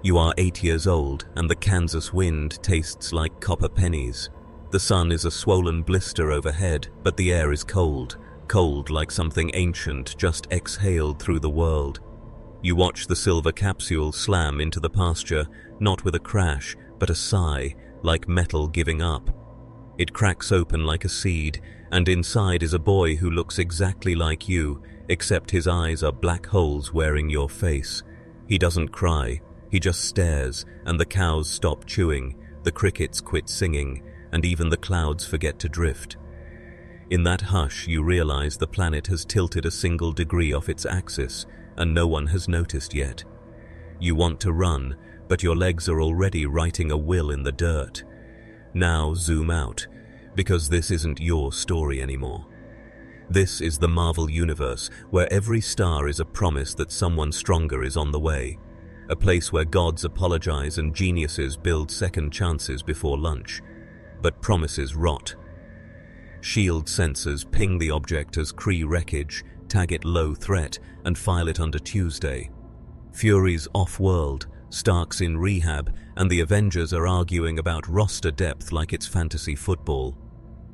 You are 8 years old, and the Kansas wind tastes like copper pennies. The sun is a swollen blister overhead, but the air is cold, cold like something ancient just exhaled through the world. You watch the silver capsule slam into the pasture, not with a crash, but a sigh, like metal giving up. It cracks open like a seed, and inside is a boy who looks exactly like you, except his eyes are black holes wearing your face. He doesn't cry, he just stares, and the cows stop chewing, the crickets quit singing, and even the clouds forget to drift. In that hush, you realize the planet has tilted a single degree off its axis, and no one has noticed yet. You want to run, but your legs are already writing a will in the dirt. Now zoom out, because this isn't your story anymore. This is the Marvel Universe, where every star is a promise that someone stronger is on the way. A place where gods apologize and geniuses build second chances before lunch. But promises rot. Shield sensors ping the object as Kree wreckage, tag it low threat, and file it under Tuesday. Fury's off-world, Stark's in rehab, and the Avengers are arguing about roster depth like it's fantasy football.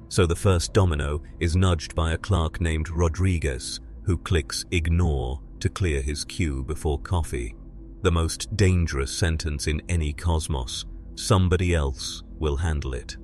So the first domino is nudged by a clerk named Rodriguez, who clicks ignore to clear his queue before coffee. The most dangerous sentence in any cosmos. Somebody else will handle it.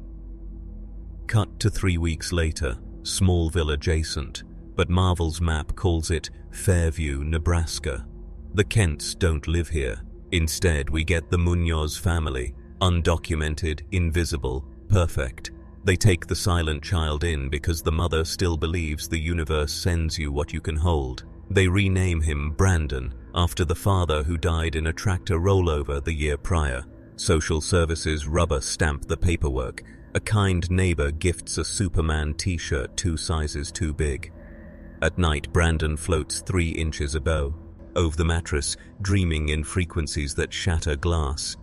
Cut to 3 weeks later, Smallville adjacent, but Marvel's map calls it Fairview, Nebraska. The Kents don't live here. Instead, we get the Munoz family, undocumented, invisible, perfect. They take the silent child in because the mother still believes the universe sends you what you can hold. They rename him Brandon, after the father who died in a tractor rollover the year prior. Social services rubber stamp the paperwork. A kind neighbor gifts a Superman t-shirt 2 sizes too big. At night, Brandon floats 3 inches above, over the mattress, dreaming in frequencies that shatter glass.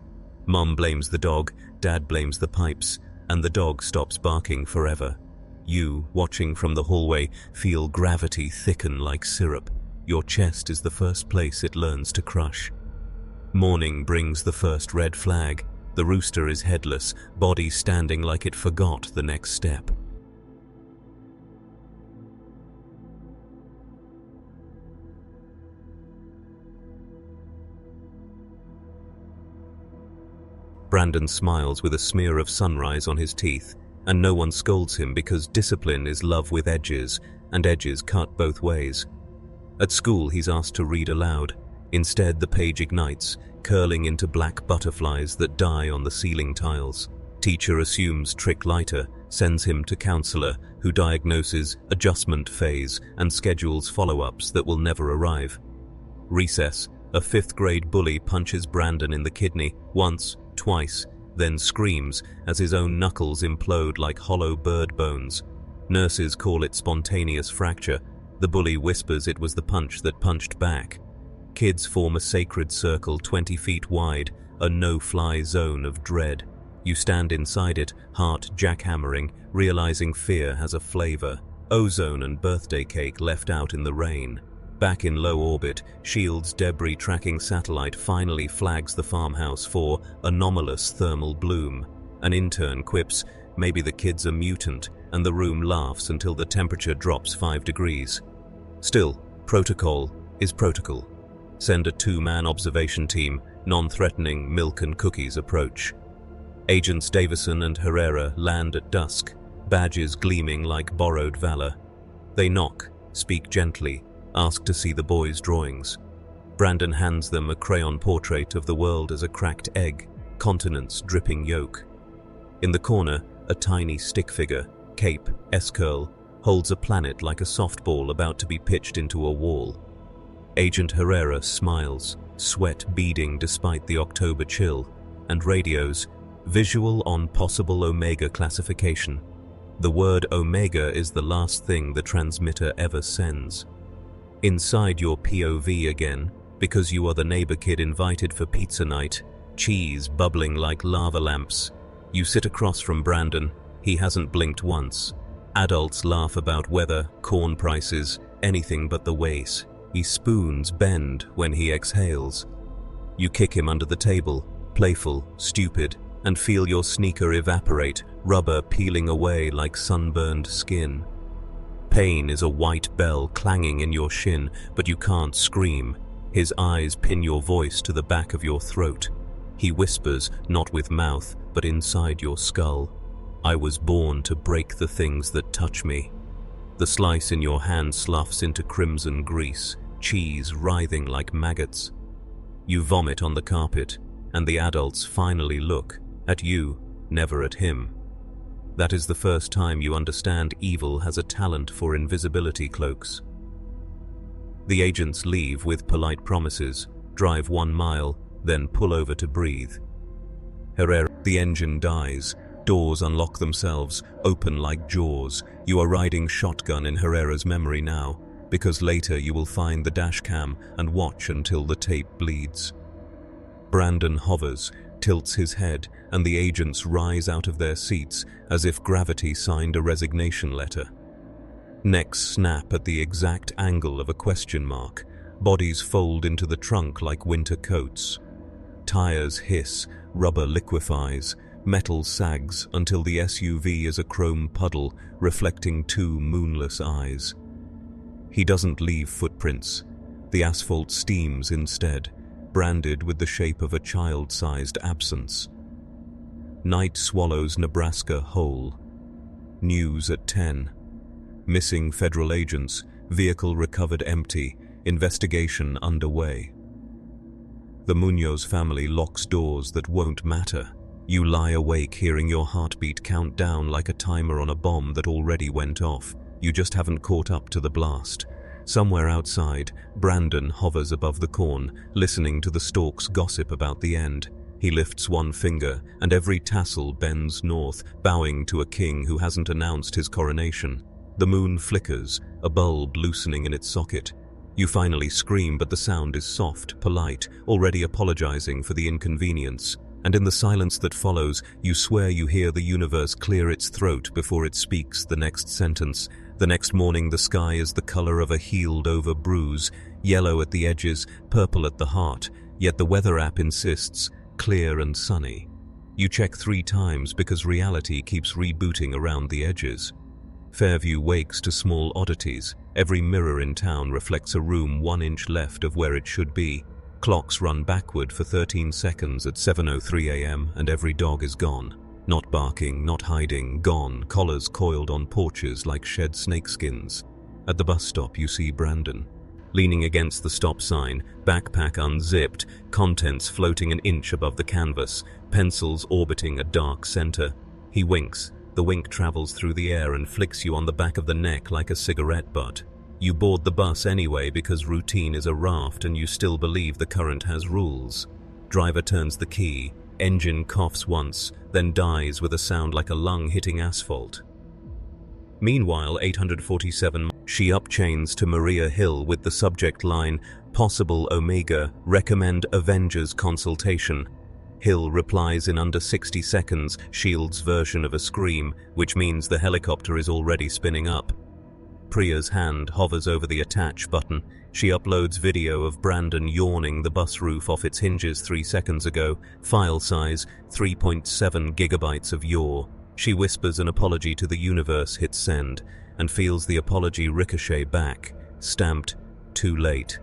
Mom blames the dog, Dad blames the pipes, and the dog stops barking forever. You, watching from the hallway, feel gravity thicken like syrup. Your chest is the first place it learns to crush. Morning brings the first red flag. The rooster is headless, body standing like it forgot the next step. Brandon smiles with a smear of sunrise on his teeth, and no one scolds him because discipline is love with edges, and edges cut both ways. At school, he's asked to read aloud. Instead, the page ignites, curling into black butterflies that die on the ceiling tiles. Teacher assumes trick lighter, sends him to counselor, who diagnoses adjustment phase and schedules follow-ups that will never arrive. Recess, a 5th grade bully punches Brandon in the kidney, once, twice, then screams as his own knuckles implode like hollow bird bones. Nurses call it spontaneous fracture. The bully whispers it was the punch that punched back. Kids form a sacred circle 20 feet wide, a no-fly zone of dread. You stand inside it, heart jackhammering, realizing fear has a flavor. Ozone and birthday cake left out in the rain. Back in low orbit, S.H.I.E.L.'s debris tracking satellite finally flags the farmhouse for anomalous thermal bloom. An intern quips, maybe the kid's a mutant, and the room laughs until the temperature drops 5 degrees. Still, protocol is protocol. Send a 2-man observation team, non-threatening milk and cookies approach. Agents Davison and Herrera land at dusk, badges gleaming like borrowed valor. They knock, speak gently, ask to see the boys' drawings. Brandon hands them a crayon portrait of the world as a cracked egg, continents dripping yolk. In the corner, a tiny stick figure, cape, S-curl, holds a planet like a softball about to be pitched into a wall. Agent Herrera smiles, sweat beading despite the October chill, and radios, visual on possible Omega classification. The word Omega is the last thing the transmitter ever sends. Inside your POV again, because you are the neighbor kid invited for pizza night, cheese bubbling like lava lamps. You sit across from Brandon. He hasn't blinked once. Adults laugh about weather, corn prices, anything but the waist. He spoons bend when he exhales. You kick him under the table, playful, stupid, and feel your sneaker evaporate, rubber peeling away like sunburned skin. Pain is a white bell clanging in your shin, but you can't scream. His eyes pin your voice to the back of your throat. He whispers, not with mouth, but inside your skull. I was born to break the things that touch me. The slice in your hand sloughs into crimson grease, cheese writhing like maggots. You vomit on the carpet, and the adults finally look at you, never at him. That is the first time you understand evil has a talent for invisibility cloaks. The agents leave with polite promises, drive 1 mile, then pull over to breathe. Herrera, the engine dies. Doors unlock themselves, open like jaws. You are riding shotgun in Herrera's memory now, because later you will find the dashcam and watch until the tape bleeds. Brandon hovers, tilts his head, and the agents rise out of their seats as if gravity signed a resignation letter. Necks snap at the exact angle of a question mark. Bodies fold into the trunk like winter coats. Tires hiss, rubber liquefies, metal sags until the SUV is a chrome puddle reflecting 2 moonless eyes. He doesn't leave footprints. The asphalt steams instead, branded with the shape of a child-sized absence. Night swallows Nebraska whole. News at 10. Missing federal agents, vehicle recovered empty, investigation underway. The Munoz family locks doors that won't matter. You lie awake hearing your heartbeat count down like a timer on a bomb that already went off. You just haven't caught up to the blast. Somewhere outside, Brandon hovers above the corn, listening to the stalks gossip about the end. He lifts one finger, and every tassel bends north, bowing to a king who hasn't announced his coronation. The moon flickers, a bulb loosening in its socket. You finally scream, but the sound is soft, polite, already apologizing for the inconvenience. And in the silence that follows, you swear you hear the universe clear its throat before it speaks the next sentence. The next morning, the sky is the color of a healed-over bruise, yellow at the edges, purple at the heart, yet the weather app insists, clear and sunny. You check 3 times because reality keeps rebooting around the edges. Fairview wakes to small oddities. Every mirror in town reflects a room 1 inch left of where it should be. Clocks run backward for 13 seconds at 7:03 a.m. and every dog is gone. Not barking, not hiding, gone, collars coiled on porches like shed snakeskins. At the bus stop you see Brandon. Leaning against the stop sign, backpack unzipped, contents floating an inch above the canvas, pencils orbiting a dark center. He winks. The wink travels through the air and flicks you on the back of the neck like a cigarette butt. You board the bus anyway because routine is a raft and you still believe the current has rules. Driver turns the key, engine coughs once, then dies with a sound like a lung hitting asphalt. Meanwhile, 847, she upchains to Maria Hill with the subject line, Possible Omega, recommend Avengers consultation. Hill replies in under 60 seconds, Shield's version of a scream, which means the helicopter is already spinning up. Priya's hand hovers over the attach button. She uploads video of Brandon yawning the bus roof off its hinges 3 seconds ago. File size, 3.7 gigabytes of yaw. She whispers an apology to the universe, hits send, and feels the apology ricochet back, stamped, too late.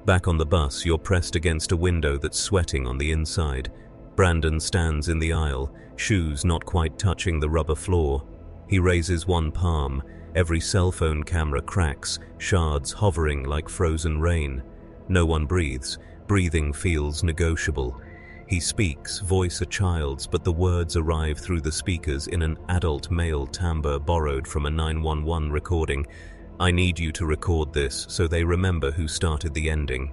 Back on the bus, you're pressed against a window that's sweating on the inside. Brandon stands in the aisle, shoes not quite touching the rubber floor. He raises one palm. Every cell phone camera cracks, shards hovering like frozen rain. No one breathes. Breathing feels negotiable. He speaks, voice a child's, but the words arrive through the speakers in an adult male timbre borrowed from a 911 recording. I need you to record this so they remember who started the ending.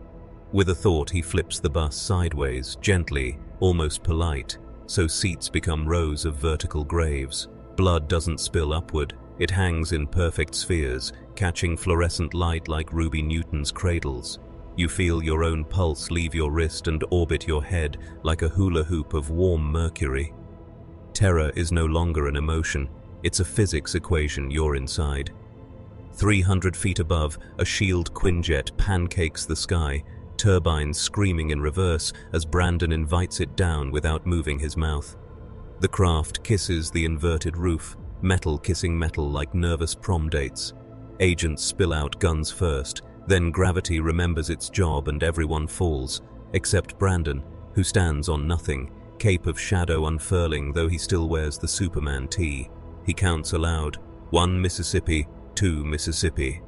With a thought, he flips the bus sideways, gently, almost polite, so seats become rows of vertical graves. Blood doesn't spill upward. It hangs in perfect spheres, catching fluorescent light like Ruby Newton's cradles. You feel your own pulse leave your wrist and orbit your head like a hula hoop of warm mercury. Terror is no longer an emotion, it's a physics equation you're inside. 300 feet above, a Shield Quinjet pancakes the sky, turbines screaming in reverse as Brandon invites it down without moving his mouth. The craft kisses the inverted roof, metal kissing metal like nervous prom dates. Agents spill out guns first, then gravity remembers its job and everyone falls, except Brandon, who stands on nothing, cape of shadow unfurling though he still wears the Superman tee. He counts aloud, 1 Mississippi, 2 Mississippi.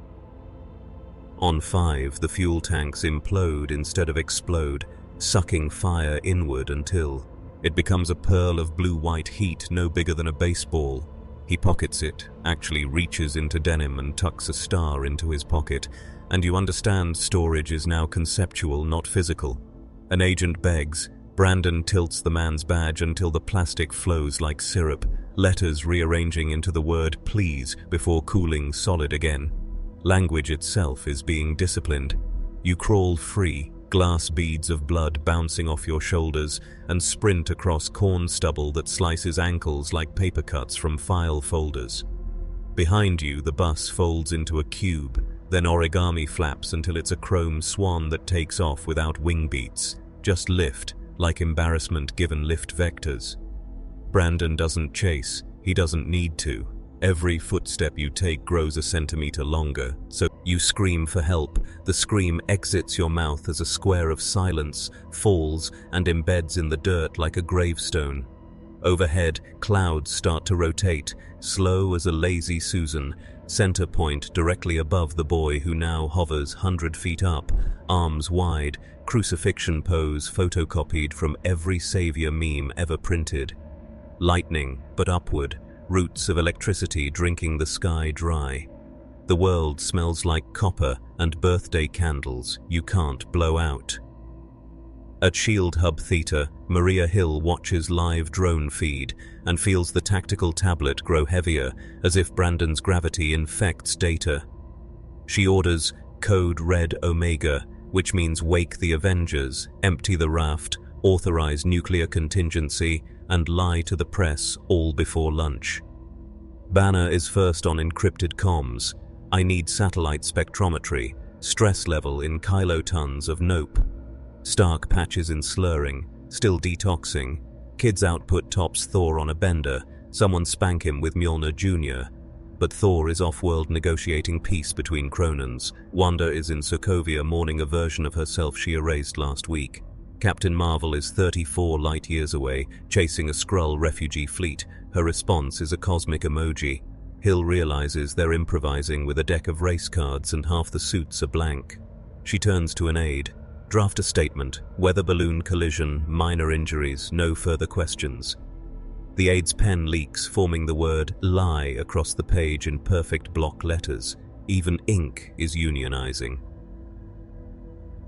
On 5, the fuel tanks implode instead of explode, sucking fire inward until it becomes a pearl of blue-white heat no bigger than a baseball. He pockets it, actually reaches into denim and tucks a star into his pocket, and you understand storage is now conceptual, not physical. An agent begs. Brandon tilts the man's badge until the plastic flows like syrup, letters rearranging into the word please before cooling solid again. Language itself is being disciplined. You crawl free, glass beads of blood bouncing off your shoulders, and sprint across corn stubble that slices ankles like paper cuts from file folders. Behind you, the bus folds into a cube, then origami flaps until it's a chrome swan that takes off without wing beats. Just lift, like embarrassment given lift vectors. Brandon doesn't chase, he doesn't need to. Every footstep you take grows a centimeter longer, so you scream for help. The scream exits your mouth as a square of silence, falls, and embeds in the dirt like a gravestone. Overhead, clouds start to rotate, slow as a lazy Susan, center point directly above the boy who now hovers 100 feet up, arms wide, crucifixion pose photocopied from every savior meme ever printed. Lightning, but upward, roots of electricity drinking the sky dry. The world smells like copper and birthday candles you can't blow out. At Shield Hub Theta, Maria Hill watches live drone feed and feels the tactical tablet grow heavier as if Brandon's gravity infects data. She orders Code Red Omega, which means wake the Avengers, empty the raft, authorize nuclear contingency, and lie to the press all before lunch. Banner is first on encrypted comms. I need satellite spectrometry, stress level in kilotons of nope. Stark patches in slurring, still detoxing. Kids output tops Thor on a bender, someone spank him with Mjolnir Jr. But Thor is off-world negotiating peace between Cronans. Wanda is in Sokovia mourning a version of herself she erased last week. Captain Marvel is 34 light years away, chasing a Skrull refugee fleet. Her response is a cosmic emoji. Hill realizes they're improvising with a deck of race cards and half the suits are blank. She turns to an aide. Draft a statement, weather balloon collision, minor injuries, no further questions. The aide's pen leaks, forming the word lie across the page in perfect block letters. Even ink is unionizing.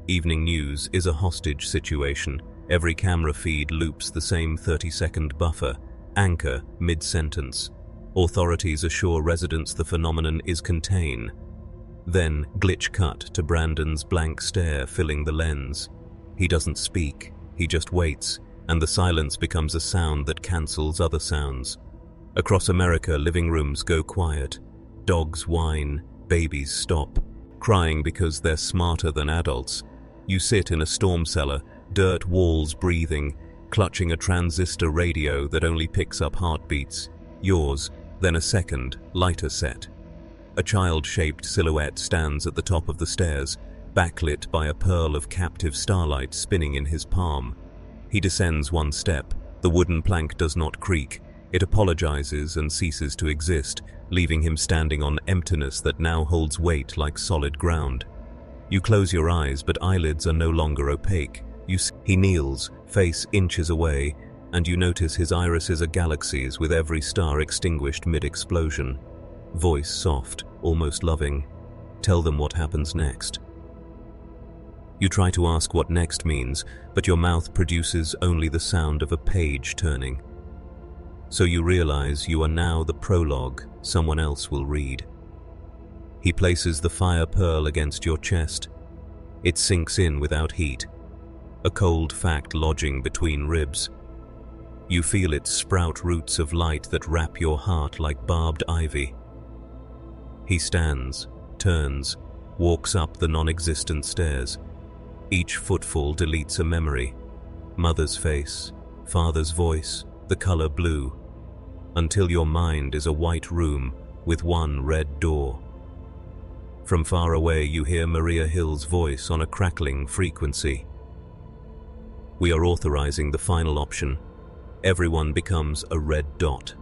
Evening news is a hostage situation. Every camera feed loops the same 30-second buffer. Anchor, mid-sentence. Authorities assure residents the phenomenon is contained. Then, glitch cut to Brandon's blank stare filling the lens. He doesn't speak, he just waits, and the silence becomes a sound that cancels other sounds. Across America, living rooms go quiet. Dogs whine, babies stop, crying because they're smarter than adults. You sit in a storm cellar, dirt walls breathing, clutching a transistor radio that only picks up heartbeats. Yours, then a second, lighter set. A child-shaped silhouette stands at the top of the stairs, backlit by a pearl of captive starlight spinning in his palm. He descends one step. The wooden plank does not creak. It apologizes and ceases to exist, leaving him standing on emptiness that now holds weight like solid ground. You close your eyes, but eyelids are no longer opaque. He kneels, face inches away, and you notice his irises are galaxies with every star extinguished mid-explosion. Voice soft, almost loving. Tell them what happens next. You try to ask what next means, but your mouth produces only the sound of a page turning. So you realize you are now the prologue someone else will read. He places the fire pearl against your chest. It sinks in without heat, a cold fact lodging between ribs. You feel it sprout roots of light that wrap your heart like barbed ivy. He stands, turns, walks up the non-existent stairs. Each footfall deletes a memory. Mother's face, father's voice, the color blue, until your mind is a white room with one red door. From far away you hear Maria Hill's voice on a crackling frequency. We are authorizing the final option. Everyone becomes a red dot.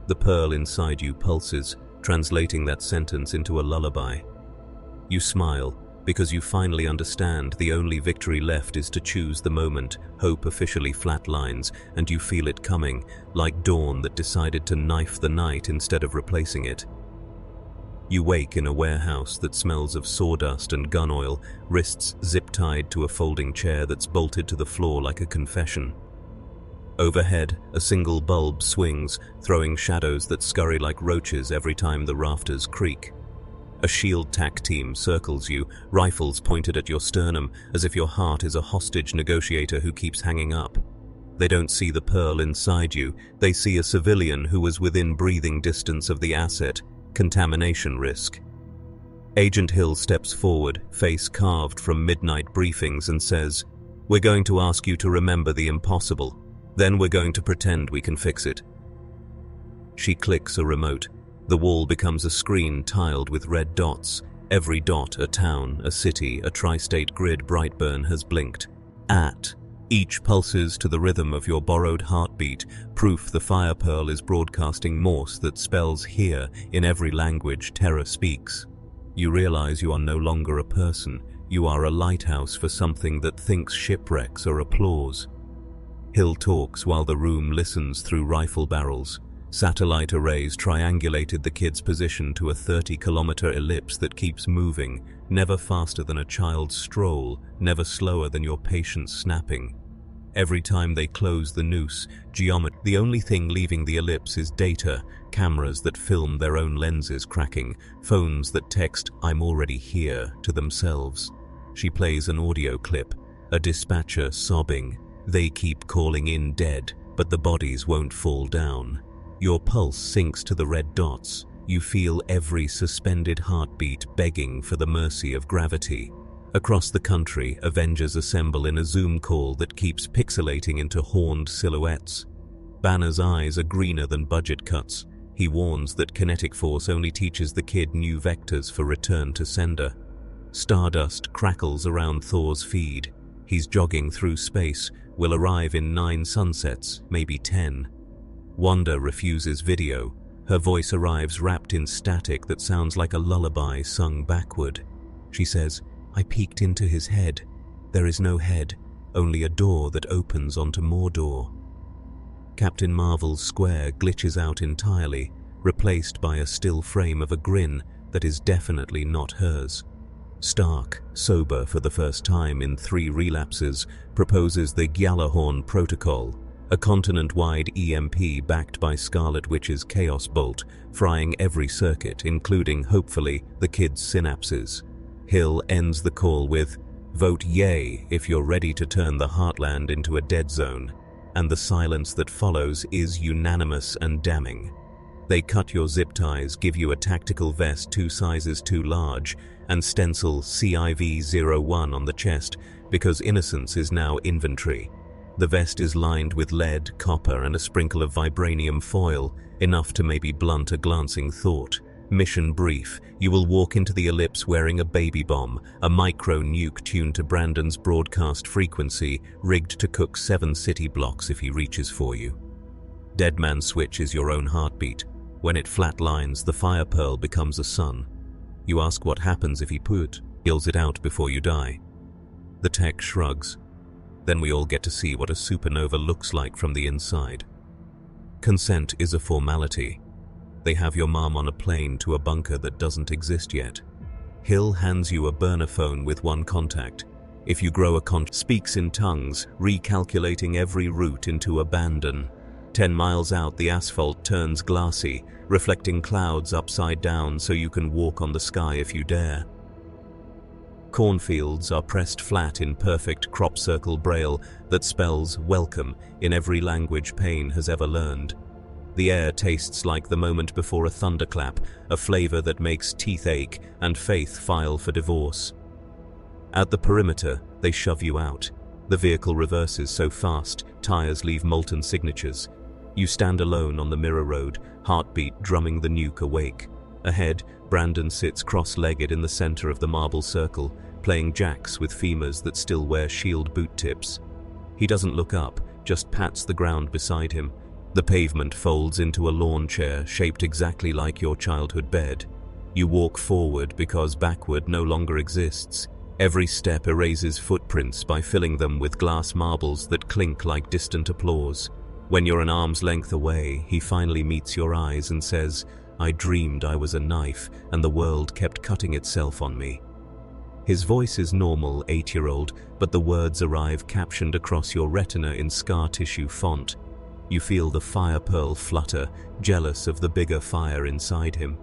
The pearl inside you pulses, translating that sentence into a lullaby. You smile, because you finally understand the only victory left is to choose the moment. Hope officially flatlines, and you feel it coming, like dawn that decided to knife the night instead of replacing it. You wake in a warehouse that smells of sawdust and gun oil, wrists zip-tied to a folding chair that's bolted to the floor like a confession. Overhead, a single bulb swings, throwing shadows that scurry like roaches every time the rafters creak. A shield tac team circles you, rifles pointed at your sternum, as if your heart is a hostage negotiator who keeps hanging up. They don't see the pearl inside you, they see a civilian who was within breathing distance of the asset. Contamination risk. Agent Hill steps forward, face carved from midnight briefings, and says, "We're going to ask you to remember the impossible. Then we're going to pretend we can fix it." She clicks a remote. The wall becomes a screen tiled with red dots. Every dot a town, a city, a tri-state grid Brightburn has blinked. Each pulses to the rhythm of your borrowed heartbeat, proof the fire pearl is broadcasting Morse that spells here in every language terror speaks. You realize you are no longer a person. You are a lighthouse for something that thinks shipwrecks are applause. Hill talks while the room listens through rifle barrels. Satellite arrays triangulated the kid's position to a 30-kilometer ellipse that keeps moving, never faster than a child's stroll, never slower than your patience snapping. Every time they close the noose, geometry. The only thing leaving the ellipse is data, cameras that film their own lenses cracking, phones that text "I'm already here" to themselves. She plays an audio clip, a dispatcher sobbing. They keep calling in dead, but the bodies won't fall down. Your pulse sinks to the red dots. You feel every suspended heartbeat begging for the mercy of gravity. Across the country, Avengers assemble in a Zoom call that keeps pixelating into horned silhouettes. Banner's eyes are greener than budget cuts. He warns that kinetic force only teaches the kid new vectors for return to sender. Stardust crackles around Thor's feed. He's jogging through space, will arrive in 9 sunsets, maybe 10. Wanda refuses video. Her voice arrives wrapped in static that sounds like a lullaby sung backward. She says, "I peeked into his head. There is no head, only a door that opens onto Mordor." Captain Marvel's square glitches out entirely, replaced by a still frame of a grin that is definitely not hers. Stark, sober for the first time in 3 relapses, proposes the Gjallarhorn Protocol, a continent-wide EMP backed by Scarlet Witch's Chaos Bolt, frying every circuit, including, hopefully, the kid's synapses. Hill ends the call with, "Vote yay if you're ready to turn the Heartland into a dead zone," and the silence that follows is unanimous and damning. They cut your zip ties, give you a tactical vest 2 sizes too large, and stencil CIV-01 on the chest, because innocence is now inventory. The vest is lined with lead, copper, and a sprinkle of vibranium foil, enough to maybe blunt a glancing thought. Mission brief: you will walk into the ellipse wearing a baby bomb, a micro-nuke tuned to Brandon's broadcast frequency, rigged to cook 7 city blocks if he reaches for you. Dead Man Switch is your own heartbeat. When it flatlines, the fire pearl becomes a sun. You ask what happens if he kills it out before you die. The tech shrugs. Then we all get to see what a supernova looks like from the inside. Consent is a formality. They have your mom on a plane to a bunker that doesn't exist yet. Hill hands you a burner phone with 1 contact. If you grow speaks in tongues, recalculating every route into abandon. 10 miles out, the asphalt turns glassy, reflecting clouds upside down so you can walk on the sky if you dare. Cornfields are pressed flat in perfect crop circle braille that spells welcome in every language Payne has ever learned. The air tastes like the moment before a thunderclap, a flavor that makes teeth ache and faith file for divorce. At the perimeter, they shove you out. The vehicle reverses so fast, tires leave molten signatures. You stand alone on the mirror road, heartbeat drumming the nuke awake. Ahead, Brandon sits cross-legged in the center of the marble circle, playing jacks with femurs that still wear shield boot tips. He doesn't look up, just pats the ground beside him. The pavement folds into a lawn chair shaped exactly like your childhood bed. You walk forward because backward no longer exists. Every step erases footprints by filling them with glass marbles that clink like distant applause. When you're an arm's length away, he finally meets your eyes and says, "I dreamed I was a knife and the world kept cutting itself on me." His voice is normal, 8-year-old, but the words arrive captioned across your retina in scar tissue font. You feel the fire pearl flutter, jealous of the bigger fire inside him.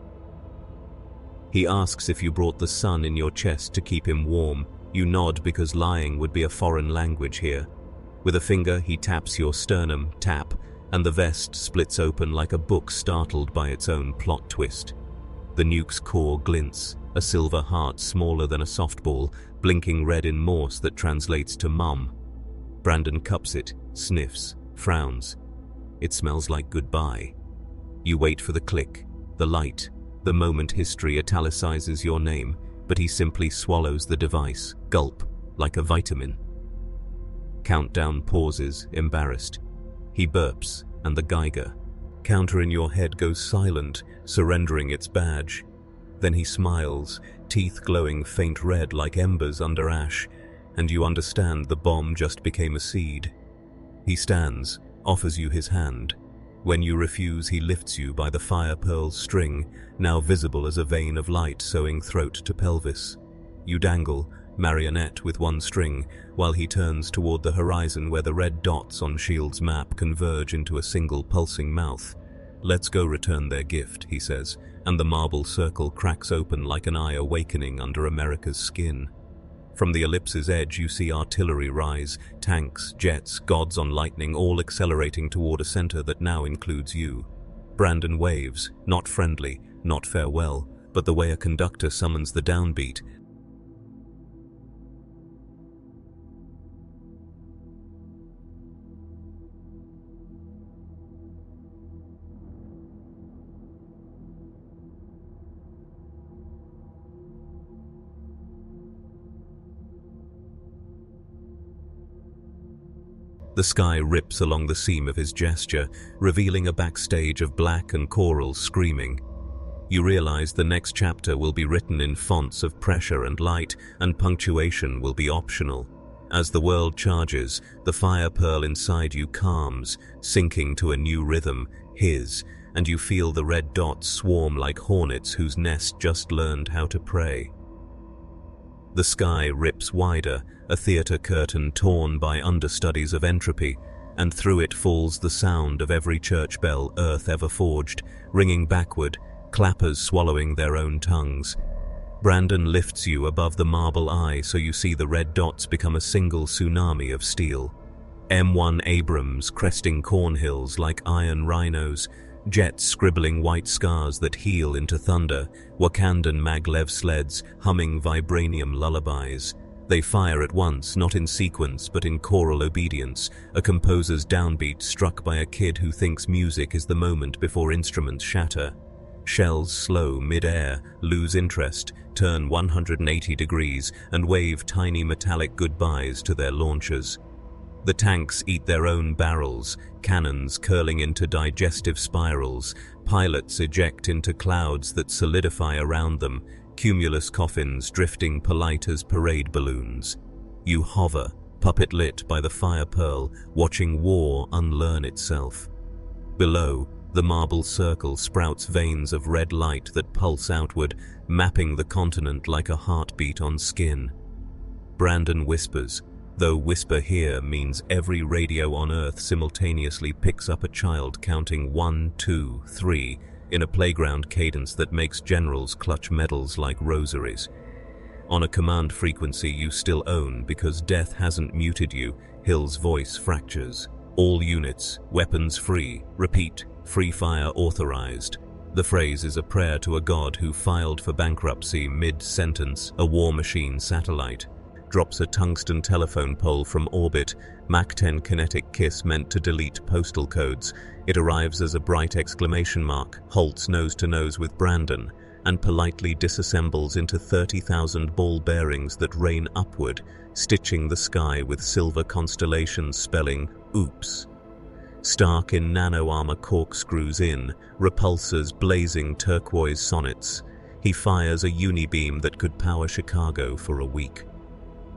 He asks if you brought the sun in your chest to keep him warm. You nod because lying would be a foreign language here. With a finger, he taps your sternum, tap, and the vest splits open like a book startled by its own plot twist. The nuke's core glints, a silver heart smaller than a softball, blinking red in Morse that translates to mum. Brandon cups it, sniffs, frowns. It smells like goodbye. You wait for the click, the light, the moment history italicizes your name, but he simply swallows the device, gulp, like a vitamin. Countdown pauses, embarrassed. He burps, and the Geiger counter in your head goes silent, surrendering its badge. Then he smiles, teeth glowing faint red like embers under ash, and you understand the bomb just became a seed. He stands, offers you his hand. When you refuse, he lifts you by the fire pearl string, now visible as a vein of light sewing throat to pelvis. You dangle, marionette with one string, while he turns toward the horizon where the red dots on S.H.I.E.L.D.'s map converge into a single pulsing mouth. "Let's go return their gift," he says, and the marble circle cracks open like an eye awakening under America's skin. From the ellipse's edge you see artillery rise, tanks, jets, gods on lightning, all accelerating toward a center that now includes you. Brandon waves, not friendly, not farewell, but the way a conductor summons the downbeat. The sky rips along the seam of his gesture, revealing a backstage of black and coral screaming. You realize the next chapter will be written in fonts of pressure and light, and punctuation will be optional. As the world charges, the fire pearl inside you calms, sinking to a new rhythm, his, and you feel the red dots swarm like hornets whose nest just learned how to pray. The sky rips wider, a theater curtain torn by understudies of entropy, and through it falls the sound of every church bell earth ever forged, ringing backward, clappers swallowing their own tongues. Brandon lifts you above the marble eye so you see the red dots become a single tsunami of steel. M1 Abrams cresting cornhills like iron rhinos, jets scribbling white scars that heal into thunder, Wakandan maglev sleds humming vibranium lullabies. They fire at once, not in sequence but in choral obedience, a composer's downbeat struck by a kid who thinks music is the moment before instruments shatter. Shells slow mid-air, lose interest, turn 180 degrees, and wave tiny metallic goodbyes to their launchers. The tanks eat their own barrels, cannons curling into digestive spirals, pilots eject into clouds that solidify around them, cumulus coffins drifting polite as parade balloons. You hover, puppet lit by the fire pearl, watching war unlearn itself. Below, the marble circle sprouts veins of red light that pulse outward, mapping the continent like a heartbeat on skin. Brandon whispers, though whisper here means every radio on Earth simultaneously picks up a child counting 1, 2, 3 in a playground cadence that makes generals clutch medals like rosaries. On a command frequency you still own because death hasn't muted you, Hill's voice fractures. All units, weapons free, repeat, free fire authorized. The phrase is a prayer to a god who filed for bankruptcy mid-sentence, a war machine satellite. drops a tungsten telephone pole from orbit, Mach 10 kinetic kiss meant to delete postal codes. It arrives as a bright exclamation mark, halts nose to nose with Brandon, and politely disassembles into 30,000 ball bearings that rain upward, stitching the sky with silver constellations spelling "Oops." Stark in nano-armor corkscrews in, repulsors blazing turquoise sonnets. He fires a unibeam that could power Chicago for a week.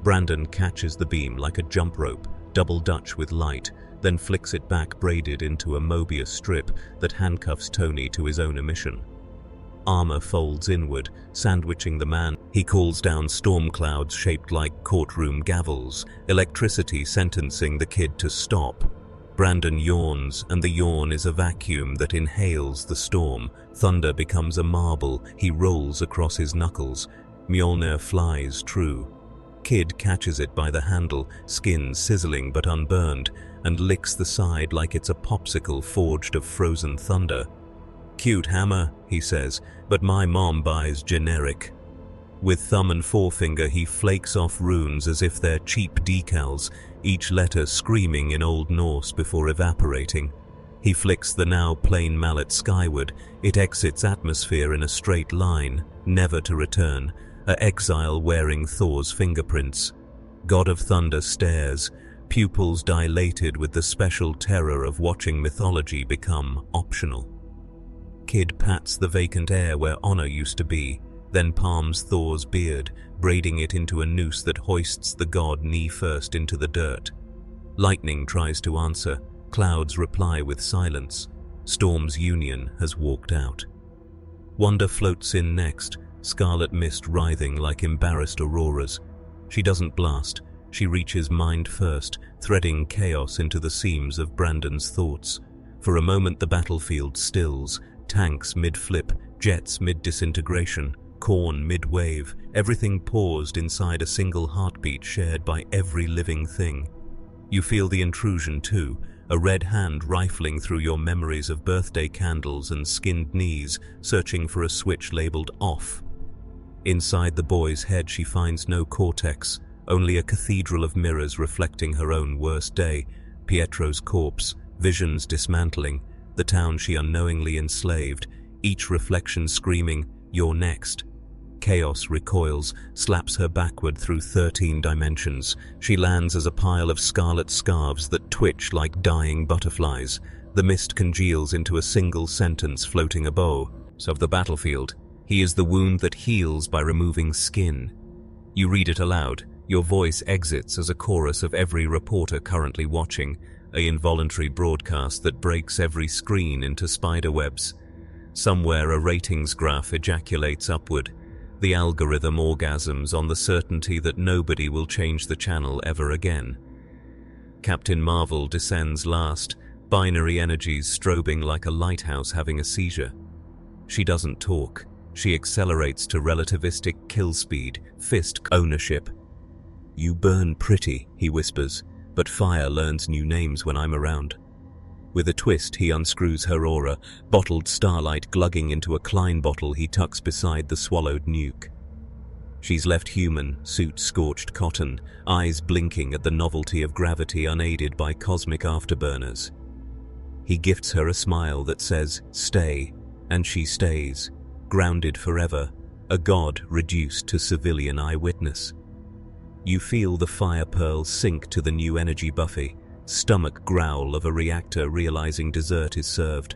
Brandon catches the beam like a jump rope, double Dutch with light, then flicks it back braided into a Mobius strip that handcuffs Tony to his own emission. Armor folds inward, sandwiching the man. He calls down storm clouds shaped like courtroom gavels, electricity sentencing the kid to stop. Brandon yawns, and the yawn is a vacuum that inhales the storm. Thunder becomes a marble. He rolls across his knuckles. Mjolnir flies true. Kid catches it by the handle, skin sizzling but unburned, and licks the side like it's a popsicle forged of frozen thunder. "Cute hammer," he says, "but my mom buys generic." With thumb and forefinger he flakes off runes as if they're cheap decals, each letter screaming in Old Norse before evaporating. He flicks the now plain mallet skyward. It exits atmosphere in a straight line, never to return, a exile wearing Thor's fingerprints. God of Thunder stares, pupils dilated with the special terror of watching mythology become optional. Kid pats the vacant air where honor used to be, then palms Thor's beard, braiding it into a noose that hoists the god knee first into the dirt. Lightning tries to answer, clouds reply with silence. Storm's union has walked out. Wonder floats in next, scarlet mist writhing like embarrassed auroras. She doesn't blast, she reaches mind first, threading chaos into the seams of Brandon's thoughts. For a moment the battlefield stills, tanks mid-flip, jets mid-disintegration, corn mid-wave, everything paused inside a single heartbeat shared by every living thing. You feel the intrusion too, a red hand rifling through your memories of birthday candles and skinned knees, searching for a switch labeled off. Inside the boy's head she finds no cortex, only a cathedral of mirrors reflecting her own worst day, Pietro's corpse, visions dismantling, the town she unknowingly enslaved, each reflection screaming, "You're next." Chaos recoils, slaps her backward through 13 dimensions. She lands as a pile of scarlet scarves that twitch like dying butterflies. The mist congeals into a single sentence floating above. Of the battlefield, he is the wound that heals by removing skin. You read it aloud. Your voice exits as a chorus of every reporter currently watching, an involuntary broadcast that breaks every screen into spiderwebs. Somewhere a ratings graph ejaculates upward. The algorithm orgasms on the certainty that nobody will change the channel ever again. Captain Marvel descends last, binary energies strobing like a lighthouse having a seizure. She doesn't talk. She accelerates to relativistic kill speed, fist ownership. "You burn pretty," he whispers, "but fire learns new names when I'm around." With a twist, he unscrews her aura, bottled starlight glugging into a Klein bottle he tucks beside the swallowed nuke. She's left human, suit scorched cotton, eyes blinking at the novelty of gravity unaided by cosmic afterburners. He gifts her a smile that says, "Stay," and she stays, grounded forever, a god reduced to civilian eyewitness. You feel the fire pearls sink to the new energy buffet, stomach growl of a reactor realizing dessert is served.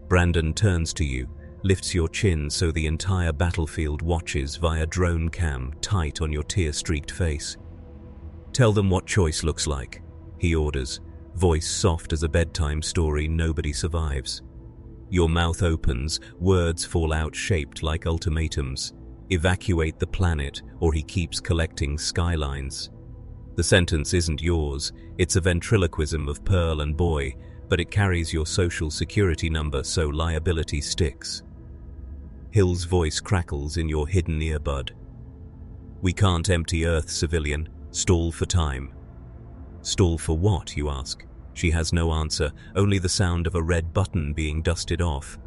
Brandon turns to you, lifts your chin so the entire battlefield watches via drone cam tight on your tear-streaked face. "Tell them what choice looks like," he orders, voice soft as a bedtime story nobody survives. Your mouth opens, words fall out shaped like ultimatums. Evacuate the planet or he keeps collecting skylines. The sentence isn't yours, it's a ventriloquism of Pearl and Boy, but it carries your social security number so liability sticks. Hill's voice crackles in your hidden earbud. "We can't empty Earth, civilian. Stall for time." "Stall for what?" you ask. She has no answer, only the sound of a red button being dusted off.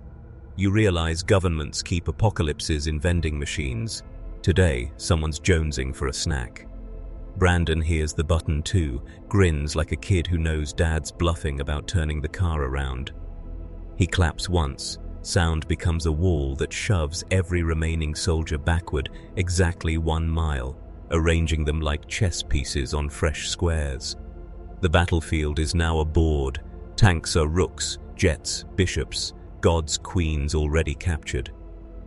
You realize governments keep apocalypses in vending machines. Today, someone's jonesing for a snack. Brandon hears the button too, grins like a kid who knows dad's bluffing about turning the car around. He claps once. Sound becomes a wall that shoves every remaining soldier backward exactly 1 mile, arranging them like chess pieces on fresh squares. The battlefield is now a board. Tanks are rooks, jets, bishops, gods, queens already captured.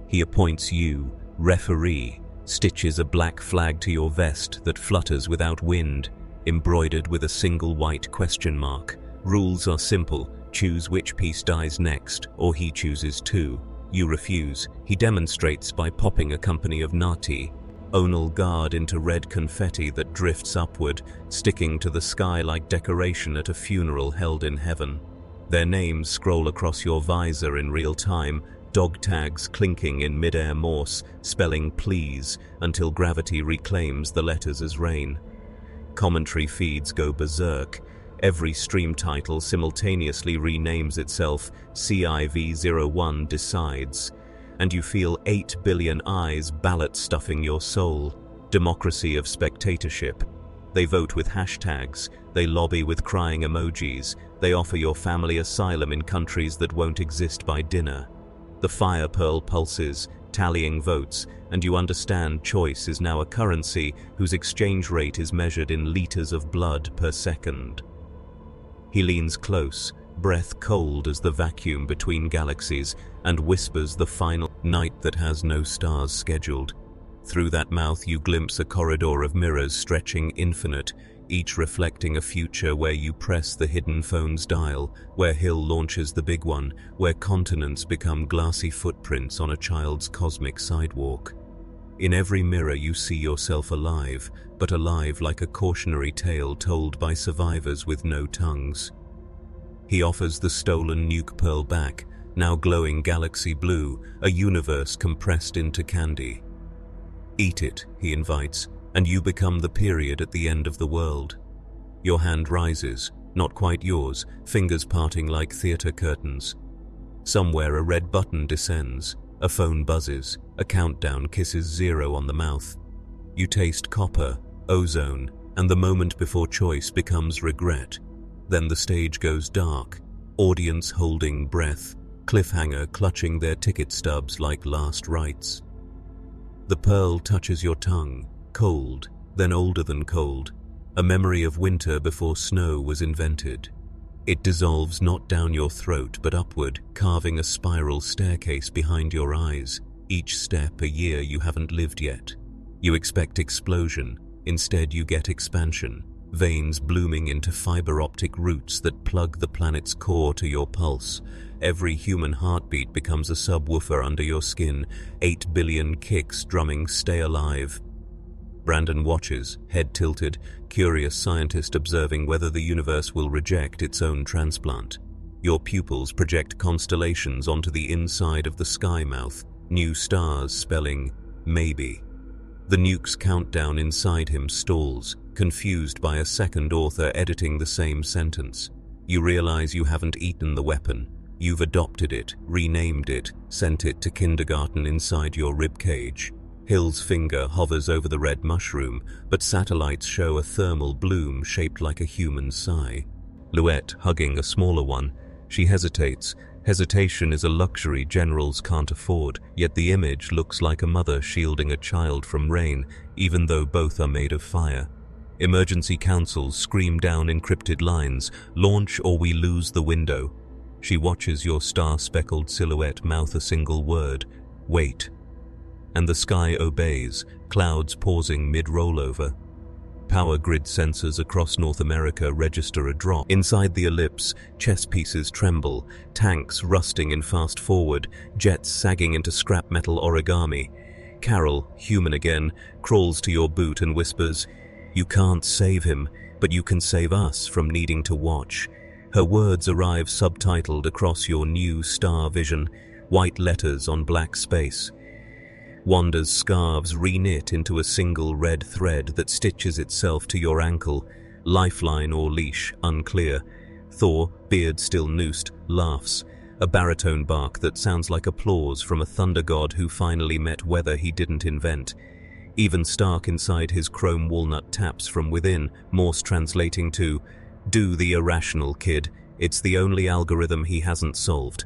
He appoints you, referee, stitches a black flag to your vest that flutters without wind, embroidered with a single white question mark. Rules are simple. Choose which piece dies next, or he chooses two. You refuse. He demonstrates by popping a company of Nati, Onal Guard into red confetti that drifts upward, sticking to the sky like decoration at a funeral held in heaven. Their names scroll across your visor in real time, dog tags clinking in mid-air Morse, spelling please until gravity reclaims the letters as rain. Commentary feeds go berserk. Every stream title simultaneously renames itself CIV01 Decides, and you feel 8 billion eyes ballot stuffing your soul. Democracy of spectatorship. They vote with hashtags, they lobby with crying emojis, they offer your family asylum in countries that won't exist by dinner. The fire pearl pulses, tallying votes, and you understand choice is now a currency whose exchange rate is measured in liters of blood per second. He leans close, breath cold as the vacuum between galaxies, and whispers the final night that has no stars scheduled. Through that mouth you glimpse a corridor of mirrors stretching infinite, each reflecting a future where you press the hidden phone's dial, where Hill launches the big one, where continents become glassy footprints on a child's cosmic sidewalk. In every mirror you see yourself alive, but alive like a cautionary tale told by survivors with no tongues. He offers the stolen nuke pearl back, now glowing galaxy blue, a universe compressed into candy. Eat it, he invites, and you become the period at the end of the world. Your hand rises, not quite yours, fingers parting like theater curtains. Somewhere a red button descends, a phone buzzes, a countdown kisses 0 on the mouth. You taste copper, ozone, and the moment before choice becomes regret. Then the stage goes dark, audience holding breath, cliffhanger clutching their ticket stubs like last rites. The pearl touches your tongue, cold, then older than cold, a memory of winter before snow was invented. It dissolves not down your throat but upward, carving a spiral staircase behind your eyes, each step a year you haven't lived yet. You expect explosion, instead you get expansion, veins blooming into fiber optic roots that plug the planet's core to your pulse. Every human heartbeat becomes a subwoofer under your skin, 8 billion kicks drumming stay alive. Brandon watches, head tilted, curious scientist observing whether the universe will reject its own transplant. Your pupils project constellations onto the inside of the sky mouth, new stars spelling maybe. The nuke's countdown inside him stalls, confused by a second author editing the same sentence. You realize you haven't eaten the weapon. You've adopted it, renamed it, sent it to kindergarten inside your ribcage. Hill's finger hovers over the red mushroom, but satellites show a thermal bloom shaped like a human sigh. Louette hugging a smaller one. She hesitates. Hesitation is a luxury generals can't afford, yet the image looks like a mother shielding a child from rain, even though both are made of fire. Emergency councils scream down encrypted lines, launch or we lose the window. She watches your star-speckled silhouette mouth a single word, wait. And the sky obeys, clouds pausing mid-rollover. Power grid sensors across North America register a drop. Inside the ellipse, chess pieces tremble, tanks rusting in fast forward, jets sagging into scrap metal origami. Carol, human again, crawls to your boot and whispers, "You can't save him, but you can save us from needing to watch." Her words arrive subtitled across your new star vision, white letters on black space. Wanda's scarves reknit into a single red thread that stitches itself to your ankle, lifeline or leash, unclear. Thor, beard still noosed, laughs, a baritone bark that sounds like applause from a thunder god who finally met weather he didn't invent. Even Stark inside his chrome walnut taps from within, Morse translating to, "Do the irrational, kid. It's the only algorithm he hasn't solved."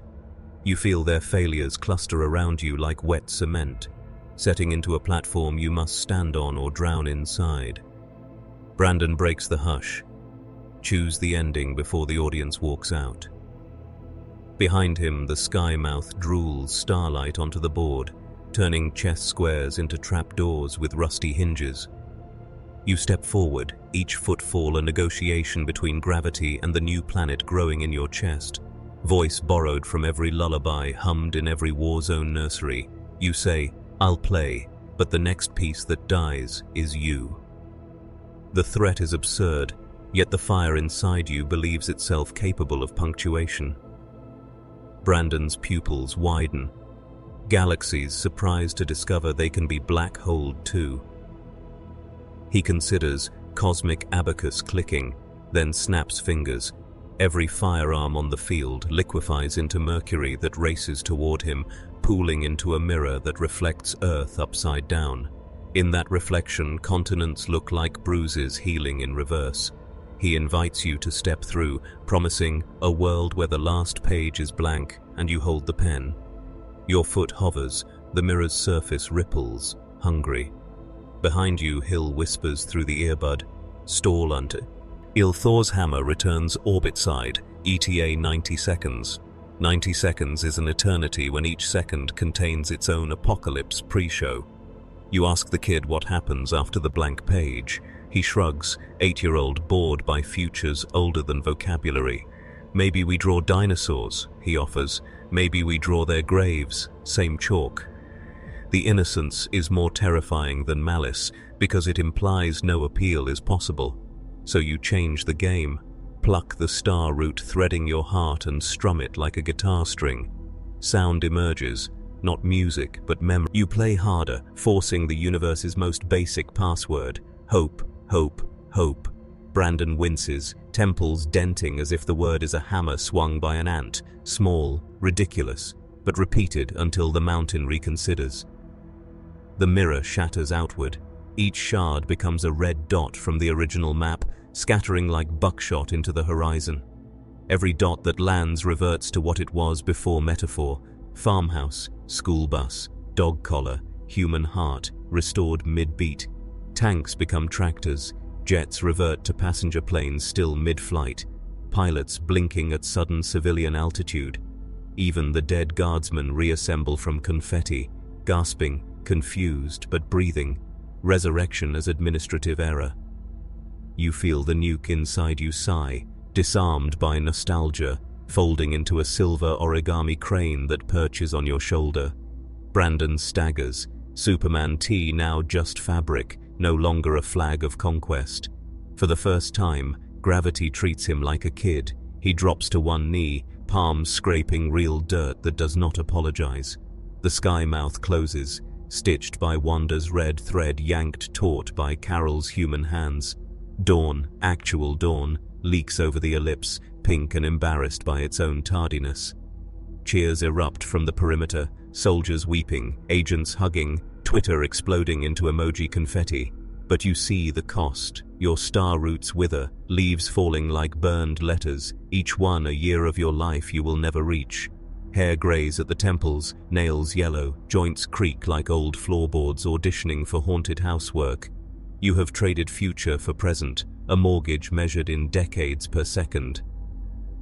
You feel their failures cluster around you like wet cement, setting into a platform you must stand on or drown inside. Brandon breaks the hush. Choose the ending before the audience walks out. Behind him, the sky mouth drools starlight onto the board, turning chess squares into trapdoors with rusty hinges. You step forward, each footfall a negotiation between gravity and the new planet growing in your chest. Voice borrowed from every lullaby, hummed in every war zone nursery. You say, "I'll play," but the next piece that dies is you. The threat is absurd, yet the fire inside you believes itself capable of punctuation. Brandon's pupils widen. Galaxies surprised to discover they can be black-holed too. He considers cosmic abacus clicking, then snaps fingers. Every firearm on the field liquefies into mercury that races toward him, pooling into a mirror that reflects Earth upside down. In that reflection, continents look like bruises healing in reverse. He invites you to step through, promising a world where the last page is blank and you hold the pen. Your foot hovers, the mirror's surface ripples, hungry. Behind you, Hill whispers through the earbud, "Stall unto." Thor's hammer returns orbit side, ETA 90 seconds. 90 seconds is an eternity when each second contains its own apocalypse pre-show. You ask the kid what happens after the blank page. He shrugs, 8-year-old bored by futures older than vocabulary. "Maybe we draw dinosaurs," he offers. "Maybe we draw their graves, same chalk." The innocence is more terrifying than malice because it implies no appeal is possible. So you change the game, pluck the star root threading your heart and strum it like a guitar string. Sound emerges, not music but memory. You play harder, forcing the universe's most basic password, hope, hope, hope. Brandon winces, temples denting as if the word is a hammer swung by an ant, small, ridiculous, but repeated until the mountain reconsiders. The mirror shatters outward. Each shard becomes a red dot from the original map, scattering like buckshot into the horizon. Every dot that lands reverts to what it was before metaphor: farmhouse, school bus, dog collar, human heart, restored mid-beat. Tanks become tractors, jets revert to passenger planes still mid-flight, pilots blinking at sudden civilian altitude. Even the dead guardsmen reassemble from confetti, gasping, confused but breathing. Resurrection as administrative error. You feel the nuke inside you sigh, disarmed by nostalgia, folding into a silver origami crane that perches on your shoulder. Brandon staggers, Superman T now just fabric, no longer a flag of conquest. For the first time, gravity treats him like a kid. He drops to one knee, palms scraping real dirt that does not apologize. The sky mouth closes, stitched by Wanda's red thread yanked taut by Carol's human hands. Dawn, actual dawn, leaks over the ellipse, pink and embarrassed by its own tardiness. Cheers erupt from the perimeter, soldiers weeping, agents hugging, Twitter exploding into emoji confetti. But you see the cost. Your star roots wither, leaves falling like burned letters, each one a year of your life you will never reach. Hair grays at the temples, nails yellow, joints creak like old floorboards auditioning for haunted housework. You have traded future for present, a mortgage measured in decades per second.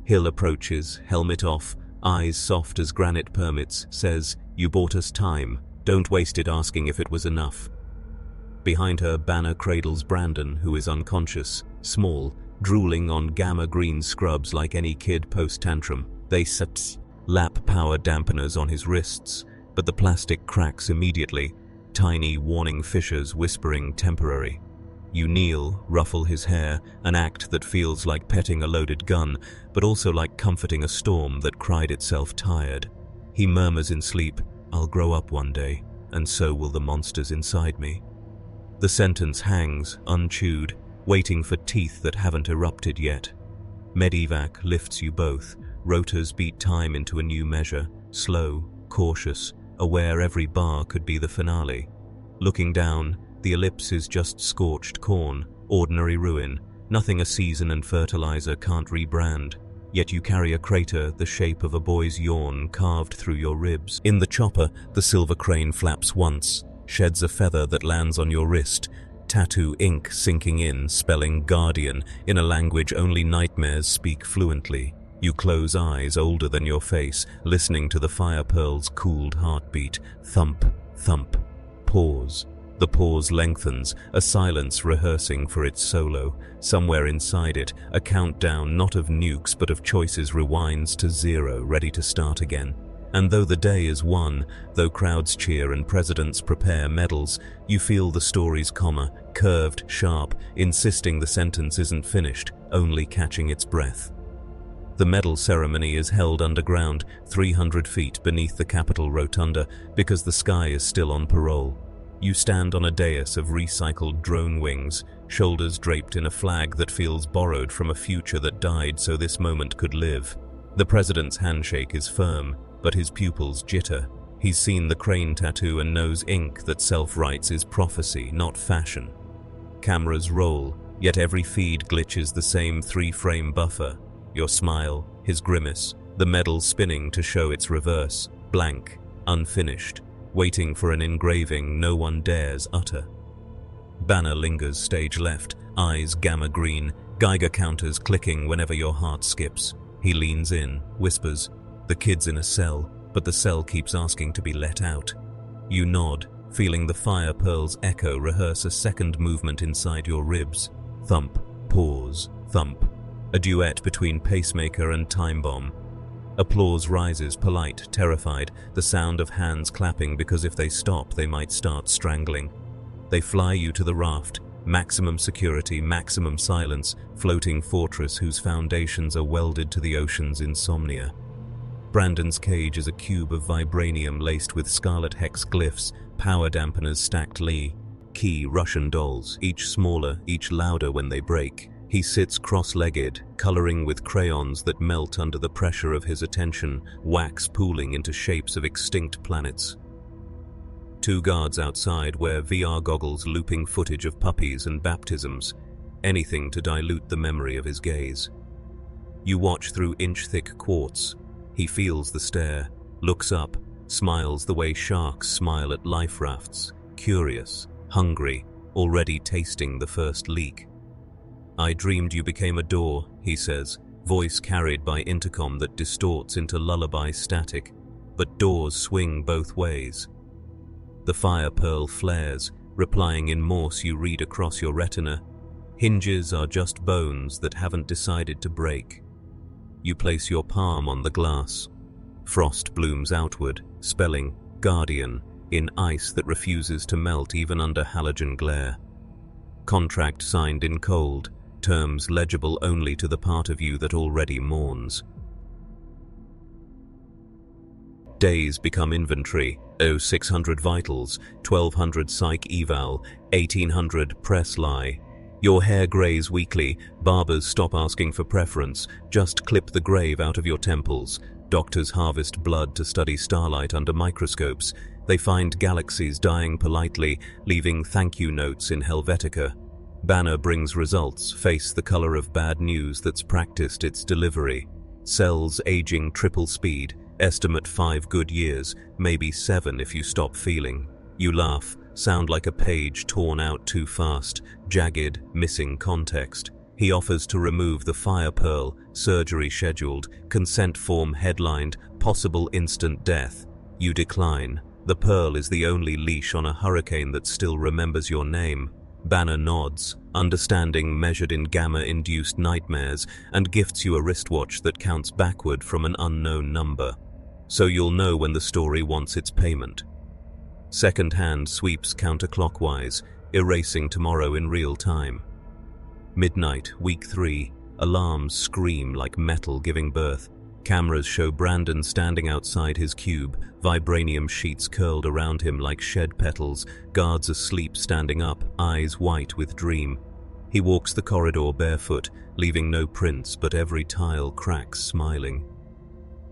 Hill approaches, helmet off, eyes soft as granite permits, says, "You bought us time. Don't waste it asking if it was enough." Behind her, Banner cradles Brandon, who is unconscious, small, drooling on gamma green scrubs like any kid post-tantrum. They lap power dampeners on his wrists, but the plastic cracks immediately, tiny warning fissures whispering temporary. You kneel, ruffle his hair, an act that feels like petting a loaded gun, but also like comforting a storm that cried itself tired. He murmurs in sleep, "I'll grow up one day, and so will the monsters inside me." The sentence hangs, unchewed, waiting for teeth that haven't erupted yet. Medivac lifts you both. Rotors beat time into a new measure, slow, cautious, aware every bar could be the finale. Looking down, The ellipse is just scorched corn, ordinary ruin, nothing a season and fertilizer can't rebrand. Yet you carry a crater the shape of a boy's yawn carved through your ribs. In the chopper, the silver crane flaps once, sheds a feather that lands on your wrist, tattoo ink sinking in, spelling guardian in a language only nightmares speak fluently. You close eyes older than your face, listening to the fire pearl's cooled heartbeat. Thump, thump, pause. The pause lengthens, a silence rehearsing for its solo. Somewhere inside it, a countdown not of nukes but of choices rewinds to zero, ready to start again. And though the day is won, though crowds cheer and presidents prepare medals, you feel the story's comma, curved, sharp, insisting the sentence isn't finished, only catching its breath. The medal ceremony is held underground, 300 feet beneath the Capitol Rotunda, because the sky is still on parole. You stand on a dais of recycled drone wings, shoulders draped in a flag that feels borrowed from a future that died so this moment could live. The president's handshake is firm, but his pupils jitter. He's seen the crane tattoo and knows ink that self-writes is prophecy, not fashion. Cameras roll, yet every feed glitches the same 3-frame buffer. Your smile, his grimace, the medal spinning to show its reverse, blank, unfinished, waiting for an engraving no one dares utter. Banner lingers stage left, eyes gamma green, Geiger counters clicking whenever your heart skips. He leans in, whispers, "The kid's in a cell," but the cell keeps asking to be let out. You nod, feeling the fire pearl's echo rehearse a second movement inside your ribs. Thump, pause, thump. A duet between pacemaker and time bomb. Applause rises, polite, terrified, the sound of hands clapping because if they stop, they might start strangling. They fly you to the raft, maximum security, maximum silence, floating fortress whose foundations are welded to the ocean's insomnia. Brandon's cage is a cube of vibranium laced with scarlet hex glyphs, power dampeners stacked key Russian dolls, each smaller, each louder when they break. He sits cross-legged, coloring with crayons that melt under the pressure of his attention, wax pooling into shapes of extinct planets. 2 guards outside wear VR goggles looping footage of puppies and baptisms, anything to dilute the memory of his gaze. You watch through inch-thick quartz. He feels the stare, looks up, smiles the way sharks smile at life rafts, curious, hungry, already tasting the first leak. "I dreamed you became a door," he says, voice carried by intercom that distorts into lullaby static, but doors swing both ways. The fire pearl flares, replying in Morse you read across your retina. Hinges are just bones that haven't decided to break. You place your palm on the glass. Frost blooms outward, spelling Guardian in ice that refuses to melt even under halogen glare. Contract signed in cold, terms legible only to the part of you that already mourns. Days become inventory. 0600 vitals, 1200 psych eval, 1800 press lie. Your hair grays weekly, barbers stop asking for preference, just clip the grave out of your temples. Doctors harvest blood to study starlight under microscopes. They find galaxies dying politely, leaving thank you notes in Helvetica. Banner brings results, face the color of bad news that's practiced its delivery. Cells aging triple speed, estimate 5 good years, maybe 7 if you stop feeling. You laugh, sound like a page torn out too fast, jagged, missing context. He offers to remove the fire pearl, surgery scheduled, consent form headlined, possible instant death. You decline. The pearl is the only leash on a hurricane that still remembers your name. Banner nods, understanding measured in gamma-induced nightmares, and gifts you a wristwatch that counts backward from an unknown number. So you'll know when the story wants its payment. Second hand sweeps counterclockwise, erasing tomorrow in real time. Midnight, week 3, alarms scream like metal giving birth. Cameras show Brandon standing outside his cube, vibranium sheets curled around him like shed petals, guards asleep standing up, eyes white with dream. He walks the corridor barefoot, leaving no prints but every tile cracks smiling.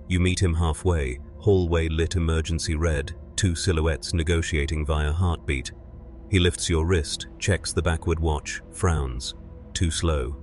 You meet him halfway, hallway lit emergency red, 2 silhouettes negotiating via heartbeat. He lifts your wrist, checks the backward watch, frowns. Too slow.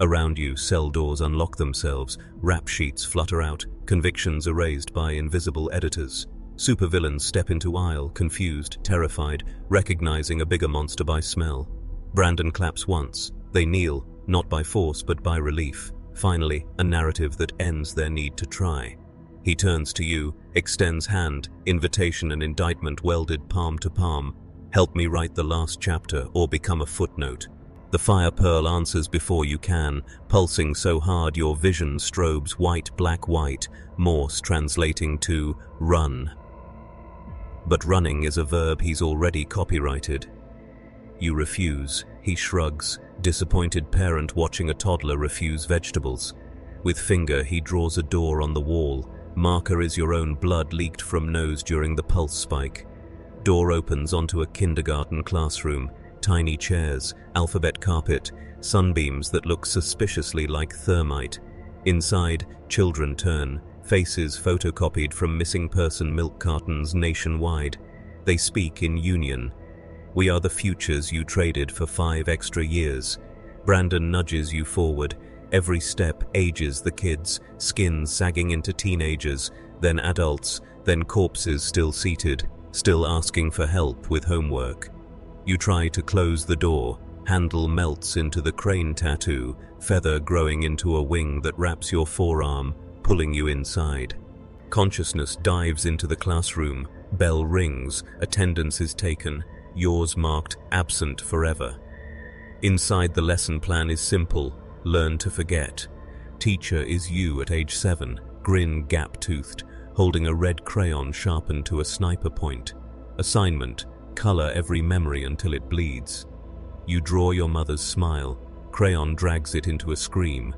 Around you, cell doors unlock themselves, rap sheets flutter out, convictions erased by invisible editors. Supervillains step into aisle, confused, terrified, recognizing a bigger monster by smell. Brandon claps once. They kneel, not by force but by relief. Finally, a narrative that ends their need to try. He turns to you, extends hand, invitation and indictment welded palm to palm. Help me write the last chapter or become a footnote. The fire pearl answers before you can, pulsing so hard your vision strobes white, black, white, Morse translating to run. But running is a verb he's already copyrighted. You refuse. He shrugs, disappointed parent watching a toddler refuse vegetables. With finger he draws a door on the wall. Marker is your own blood leaked from nose during the pulse spike. Door opens onto a kindergarten classroom. Tiny chairs, alphabet carpet, sunbeams that look suspiciously like thermite. Inside, children turn, faces photocopied from missing person milk cartons nationwide. They speak in union. We are the futures you traded for 5 extra years. Brandon nudges you forward. Every step ages the kids, skin sagging into teenagers, then adults, then corpses still seated, still asking for help with homework. You try to close the door. Handle melts into the crane tattoo, feather growing into a wing that wraps your forearm, pulling you inside. Consciousness dives into the classroom. Bell rings. Attendance is taken. Yours marked absent forever. Inside the lesson plan is simple. Learn to forget. Teacher is you at age 7, grin gap-toothed, holding a red crayon sharpened to a sniper point. Assignment: color every memory until it bleeds. You draw your mother's smile. Crayon drags it into a scream.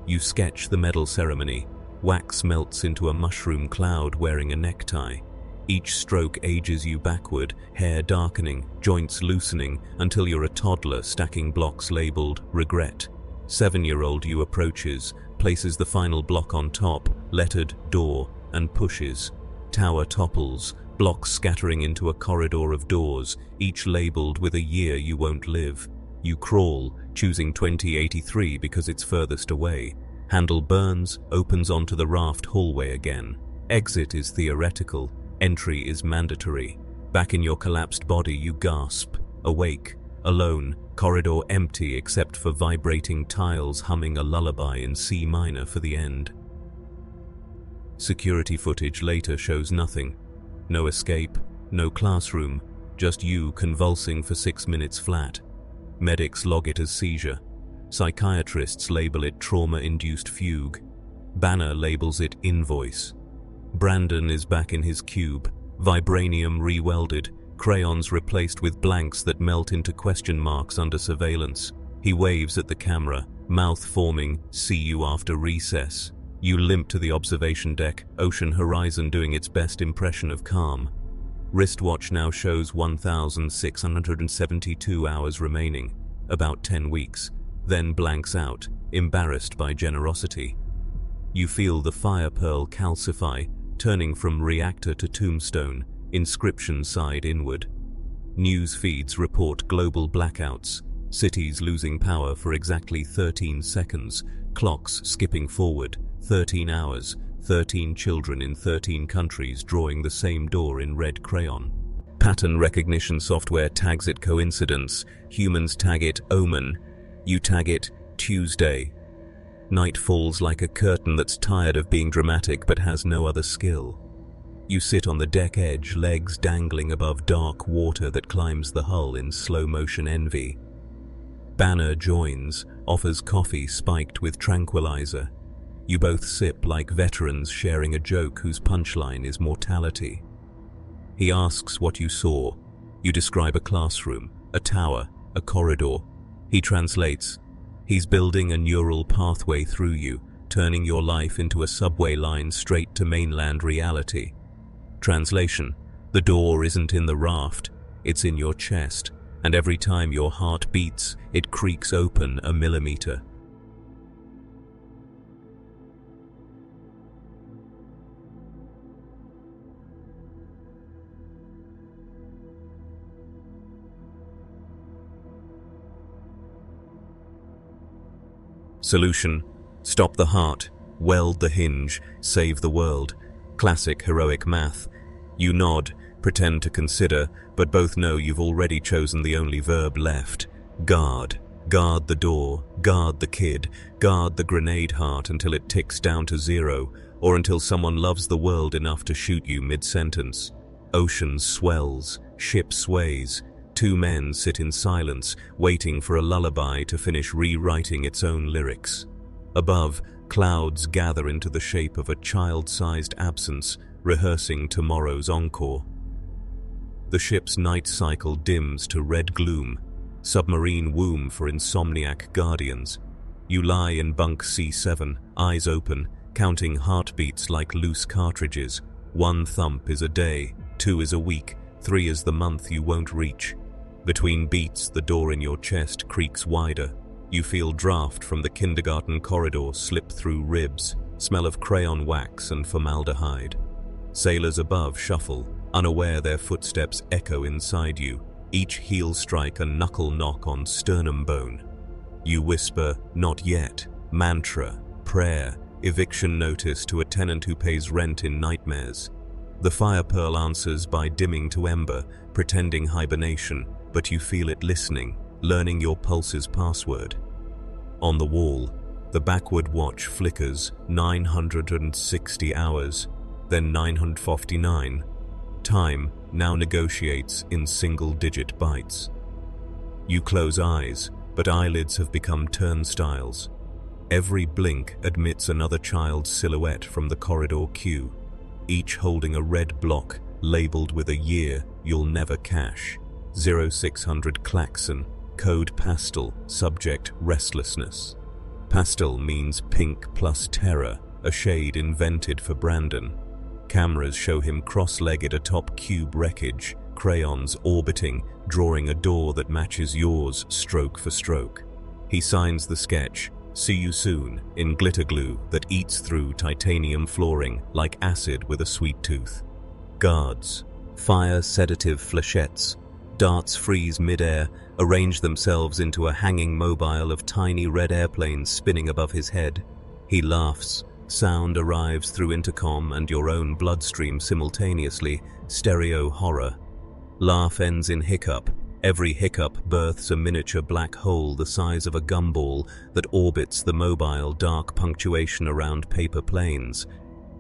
You sketch the medal ceremony. Wax melts into a mushroom cloud wearing a necktie. Each stroke ages you backward, hair darkening, joints loosening, until you're a toddler stacking blocks labeled regret. 7-year-old you approaches, places the final block on top, lettered door, and pushes. Tower topples, blocks scattering into a corridor of doors, each labeled with a year you won't live. You crawl, choosing 2083 because it's furthest away. Handle burns, opens onto the raft hallway again. Exit is theoretical, entry is mandatory. Back in your collapsed body you gasp, awake, alone, corridor empty except for vibrating tiles humming a lullaby in C minor for the end. Security footage later shows nothing. No escape, no classroom, just you convulsing for 6 minutes flat. Medics log it as seizure. Psychiatrists label it trauma-induced fugue. Banner labels it invoice. Brandon is back in his cube, vibranium re-welded, crayons replaced with blanks that melt into question marks under surveillance. He waves at the camera, mouth forming, "See you after recess." You limp to the observation deck, ocean horizon doing its best impression of calm. Wristwatch now shows 1,672 hours remaining, about 10 weeks, then blanks out, embarrassed by generosity. You feel the fire pearl calcify, turning from reactor to tombstone, inscription side inward. News feeds report global blackouts, cities losing power for exactly 13 seconds, clocks skipping forward, 13 hours, 13 children in 13 countries drawing the same door in red crayon. Pattern recognition software tags it coincidence, humans tag it omen, you tag it Tuesday. Night falls like a curtain that's tired of being dramatic but has no other skill. You sit on the deck edge, legs dangling above dark water that climbs the hull in slow-motion envy. Banner joins, offers coffee spiked with tranquilizer. You both sip like veterans sharing a joke whose punchline is mortality. He asks what you saw. You describe a classroom, a tower, a corridor. He translates. He's building a neural pathway through you, turning your life into a subway line straight to mainland reality. Translation: the door isn't in the raft, it's in your chest, and every time your heart beats, it creaks open a millimeter. Solution: stop the heart, weld the hinge, save the world. Classic heroic math. You nod, pretend to consider, but both know you've already chosen the only verb left. Guard. Guard the door, guard the kid, guard the grenade heart until it ticks down to 0, or until someone loves the world enough to shoot you mid-sentence. Ocean swells, ship sways. Two men sit in silence, waiting for a lullaby to finish rewriting its own lyrics. Above, clouds gather into the shape of a child-sized absence, rehearsing tomorrow's encore. The ship's night cycle dims to red gloom, submarine womb for insomniac guardians. You lie in bunk C7, eyes open, counting heartbeats like loose cartridges. 1 thump is a day, 2 is a week, 3 is the month you won't reach. Between beats, the door in your chest creaks wider. You feel draft from the kindergarten corridor slip through ribs, smell of crayon wax and formaldehyde. Sailors above shuffle, unaware their footsteps echo inside you, each heel strike a knuckle knock on sternum bone. You whisper, "Not yet," mantra, prayer, eviction notice to a tenant who pays rent in nightmares. The fire pearl answers by dimming to ember, pretending hibernation, but you feel it listening, learning your pulse's password. On the wall, the backward watch flickers 960 hours, then 949. Time now negotiates in single-digit bytes. You close eyes, but eyelids have become turnstiles. Every blink admits another child's silhouette from the corridor queue, each holding a red block labeled with a year you'll never cash. 0600 klaxon, code pastel, subject restlessness. Pastel means pink plus terror, a shade invented for Brandon. Cameras show him cross-legged atop cube wreckage, crayons orbiting, drawing a door that matches yours stroke for stroke. He signs the sketch, "See you soon," in glitter glue that eats through titanium flooring like acid with a sweet tooth. Guards. Fire sedative flechettes. Darts freeze mid-air, arrange themselves into a hanging mobile of tiny red airplanes spinning above his head. He laughs. Sound arrives through intercom and your own bloodstream simultaneously, stereo horror. Laugh ends in hiccup. Every hiccup births a miniature black hole the size of a gumball that orbits the mobile dark punctuation around paper planes.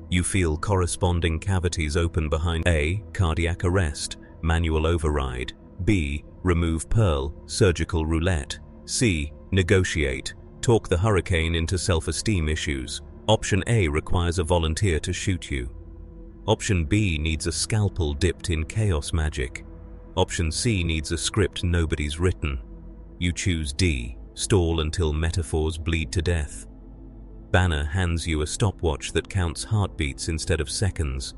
You feel corresponding cavities open behind A. Cardiac arrest, manual override. B. Remove pearl, surgical roulette. C. Negotiate, talk the hurricane into self-esteem issues. Option A requires a volunteer to shoot you. Option B needs a scalpel dipped in chaos magic. Option C needs a script nobody's written. You choose D, stall until metaphors bleed to death. Banner hands you a stopwatch that counts heartbeats instead of seconds.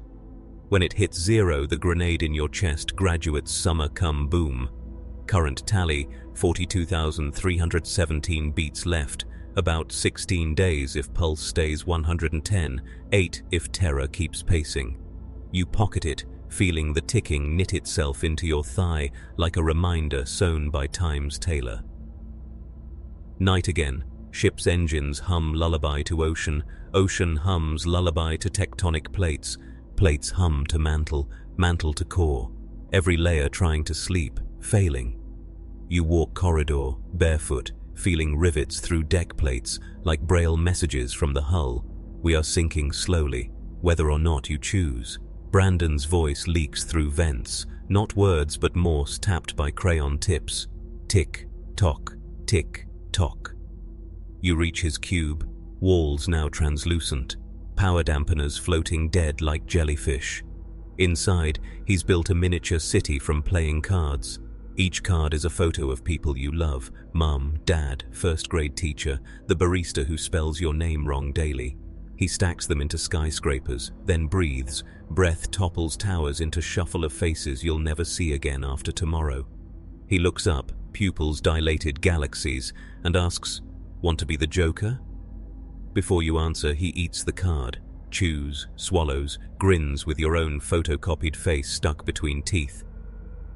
When it hits 0, the grenade in your chest graduates summer come boom. Current tally, 42,317 beats left, about 16 days if pulse stays 110, 8 if terror keeps pacing. You pocket it, feeling the ticking knit itself into your thigh like a reminder sewn by time's tailor. Night again. Ship's engines hum lullaby to ocean, ocean hums lullaby to tectonic plates, plates hum to mantle, mantle to core, every layer trying to sleep, failing. You walk corridor, barefoot, feeling rivets through deck plates like braille messages from the hull. We are sinking slowly, whether or not you choose. Brandon's voice leaks through vents, not words but Morse tapped by crayon tips. Tick, tock, tick, tock. You reach his cube, walls now translucent, power dampeners floating dead like jellyfish. Inside, he's built a miniature city from playing cards. Each card is a photo of people you love, mum, dad, first-grade teacher, the barista who spells your name wrong daily. He stacks them into skyscrapers, then breathes. Breath topples towers into shuffle of faces you'll never see again after tomorrow. He looks up, pupils dilated galaxies, and asks, "Want to be the Joker?" Before you answer, he eats the card, chews, swallows, grins with your own photocopied face stuck between teeth.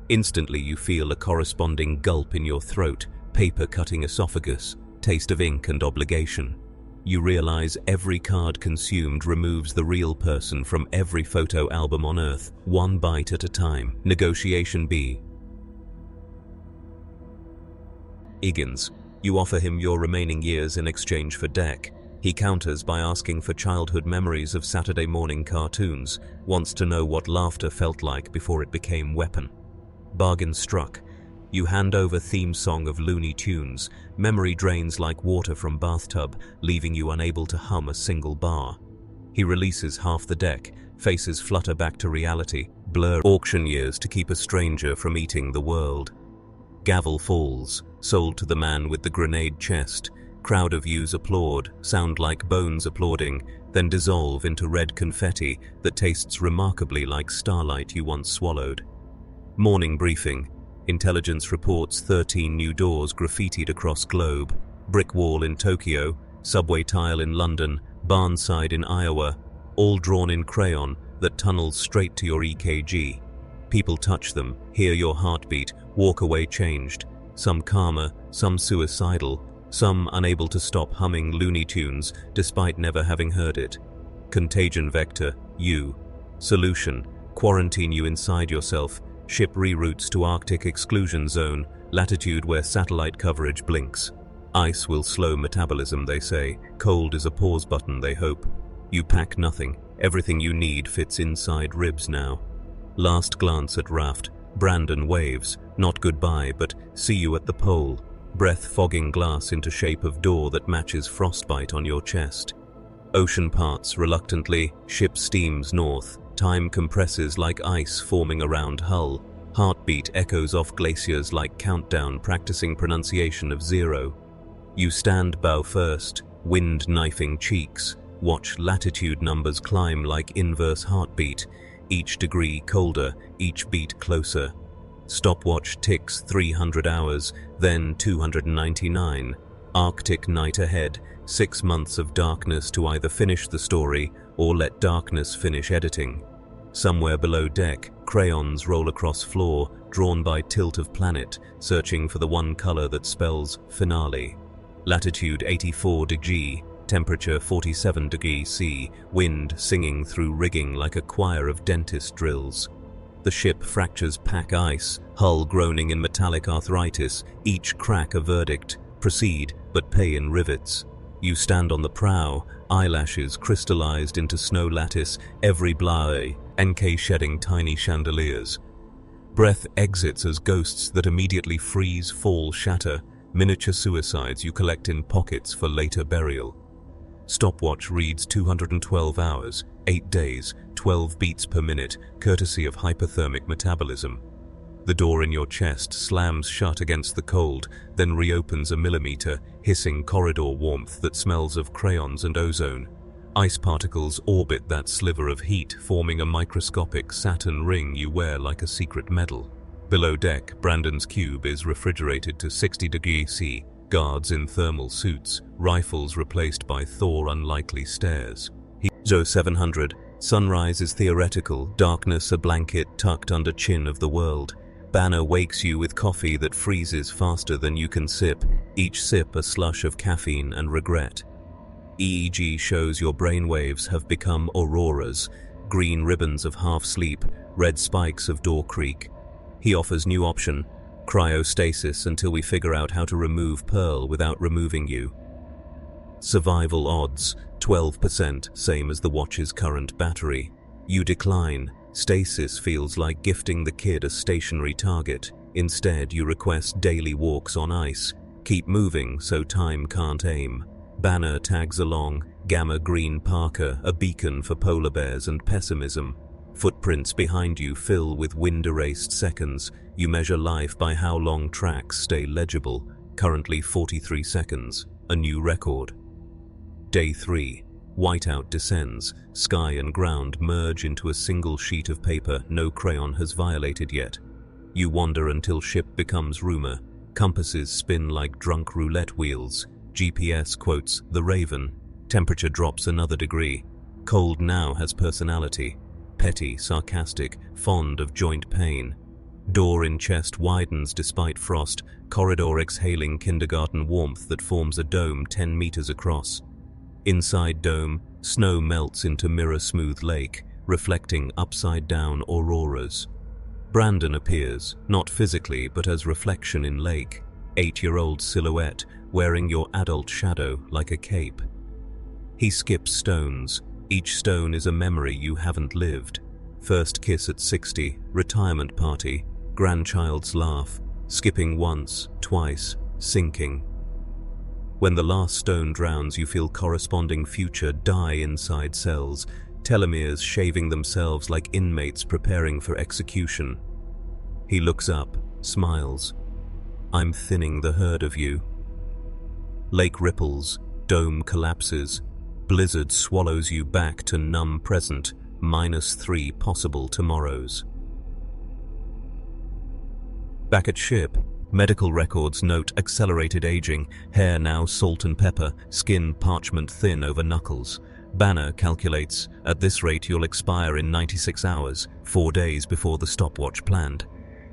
Instantly you feel a corresponding gulp in your throat, paper-cutting esophagus. taste of ink and obligation. You realize every card consumed removes the real person from every photo album on Earth, one bite at a time. Negotiation B. Egan's. You offer him your remaining years in exchange for deck. He counters by asking for childhood memories of Saturday morning cartoons, wants to know what laughter felt like before it became weapon. Bargain struck. You hand over theme song of Looney Tunes. Memory drains like water from bathtub, leaving you unable to hum a single bar. He releases half the deck, faces flutter back to reality, blur auction years to keep a stranger from eating the world. Gavel falls, sold to the man with the grenade chest. Crowd of yous applaud, sound like bones applauding, then dissolve into red confetti that tastes remarkably like starlight you once swallowed. Morning briefing. Intelligence reports 13 new doors graffitied across globe. Brick wall in Tokyo, subway tile in London, barnside in Iowa, all drawn in crayon that tunnels straight to your EKG. People touch them, hear your heartbeat, walk away changed. Some calmer, some suicidal, some unable to stop humming Looney Tunes despite never having heard it. Contagion vector, you. Solution, quarantine you inside yourself. Ship reroutes to Arctic exclusion zone, latitude where satellite coverage blinks. Ice will slow metabolism, they say. Cold is a pause button, they hope. You pack nothing. Everything you need fits inside ribs now. Last glance at raft. Brandon waves. Not goodbye, but see you at the pole. Breath fogging glass into shape of door that matches frostbite on your chest. Ocean parts reluctantly. Ship steams north. Time compresses like ice forming around hull. Heartbeat echoes off glaciers like countdown practicing pronunciation of 0. You stand bow first, wind knifing cheeks. Watch latitude numbers climb like inverse heartbeat. Each degree colder, each beat closer. Stopwatch ticks 300 hours, then 299. Arctic night ahead, 6 months of darkness to either finish the story or let darkness finish editing. Somewhere below deck, crayons roll across floor, drawn by tilt of planet, searching for the one color that spells finale. Latitude 84°, temperature 47°C, wind singing through rigging like a choir of dentist drills. The ship fractures pack ice, hull groaning in metallic arthritis, each crack a verdict. Proceed, but pay in rivets. You stand on the prow, eyelashes crystallized into snow lattice, every blae, NK shedding tiny chandeliers. Breath exits as ghosts that immediately freeze, fall, shatter, miniature suicides you collect in pockets for later burial. Stopwatch reads 212 hours, 8 days, 12 beats per minute, courtesy of hypothermic metabolism. The door in your chest slams shut against the cold, then reopens a millimeter, hissing corridor warmth that smells of crayons and ozone. Ice particles orbit that sliver of heat, forming a microscopic Saturn ring you wear like a secret medal. Below deck, Brandon's cube is refrigerated to 60°C, guards in thermal suits, rifles replaced by Thor unlikely stares. Zo 700, sunrise is theoretical, darkness a blanket tucked under chin of the world. Banner wakes you with coffee that freezes faster than you can sip, each sip a slush of caffeine and regret. EEG shows your brainwaves have become auroras, green ribbons of half-sleep, red spikes of door creak. He offers new option, cryostasis until we figure out how to remove Pearl without removing you. Survival odds, 12%, same as the watch's current battery. You decline. Stasis feels like gifting the kid a stationary target. Instead, you request daily walks on ice. Keep moving so time can't aim. Banner tags along, gamma green Parker, a beacon for polar bears and pessimism. Footprints behind you fill with wind-erased seconds. You measure life by how long tracks stay legible. Currently 43 seconds, a new record. Day 3. Whiteout descends. Sky and ground merge into a single sheet of paper no crayon has violated yet. You wander until ship becomes rumor. Compasses spin like drunk roulette wheels. GPS quotes the Raven. Temperature drops another degree. Cold now has personality. Petty, sarcastic, fond of joint pain. Door in chest widens despite frost, corridor exhaling kindergarten warmth that forms a dome 10 meters across. Inside dome, snow melts into mirror-smooth lake, reflecting upside-down auroras. Brandon appears, not physically but as reflection in lake, 8-year-old silhouette wearing your adult shadow like a cape. He skips stones. Each stone is a memory you haven't lived. First kiss at 60, retirement party, grandchild's laugh, skipping once, twice, sinking. When the last stone drowns, you feel corresponding future die inside cells, telomeres shaving themselves like inmates preparing for execution. He looks up, smiles. I'm thinning the herd of you. Lake ripples, dome collapses, blizzard swallows you back to numb present, -3 possible tomorrows. Back at ship, medical records note accelerated aging, hair now salt and pepper, skin parchment thin over knuckles. Banner calculates, at this rate you'll expire in 96 hours, 4 days before the stopwatch planned.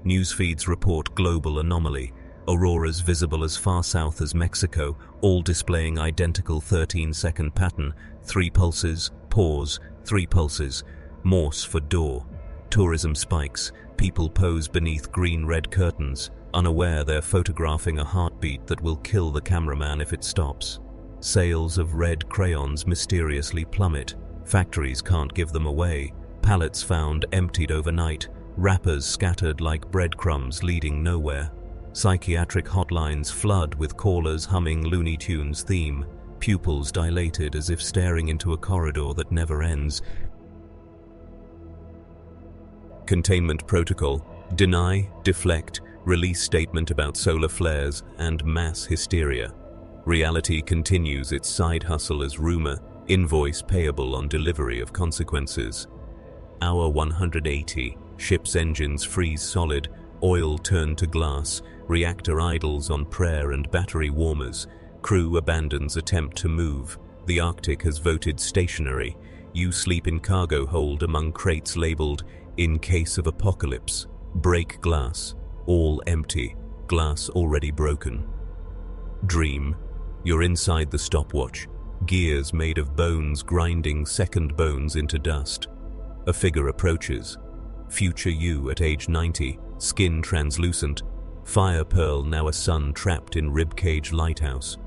News feeds report global anomaly, auroras visible as far south as Mexico, all displaying identical 13-second pattern, 3 pulses, pause, 3 pulses, Morse for door. Tourism spikes, people pose beneath green-red curtains, unaware they're photographing a heartbeat that will kill the cameraman if it stops. Sales of red crayons mysteriously plummet, factories can't give them away, pallets found emptied overnight, wrappers scattered like breadcrumbs leading nowhere. Psychiatric hotlines flood with callers humming Looney Tunes theme, pupils dilated as if staring into a corridor that never ends. Containment protocol, deny, deflect, release statement about solar flares and mass hysteria. Reality continues its side hustle as rumor, invoice payable on delivery of consequences. Hour 180, ship's engines freeze solid, oil turned to glass, reactor idles on prayer and battery warmers, crew abandons attempt to move, the Arctic has voted stationary, you sleep in cargo hold among crates labeled, in case of apocalypse, break glass, all empty, glass already broken. Dream, you're inside the stopwatch, gears made of bones grinding second bones into dust. A figure approaches. Future you at age 90, skin translucent, fire pearl now a sun trapped in ribcage lighthouse.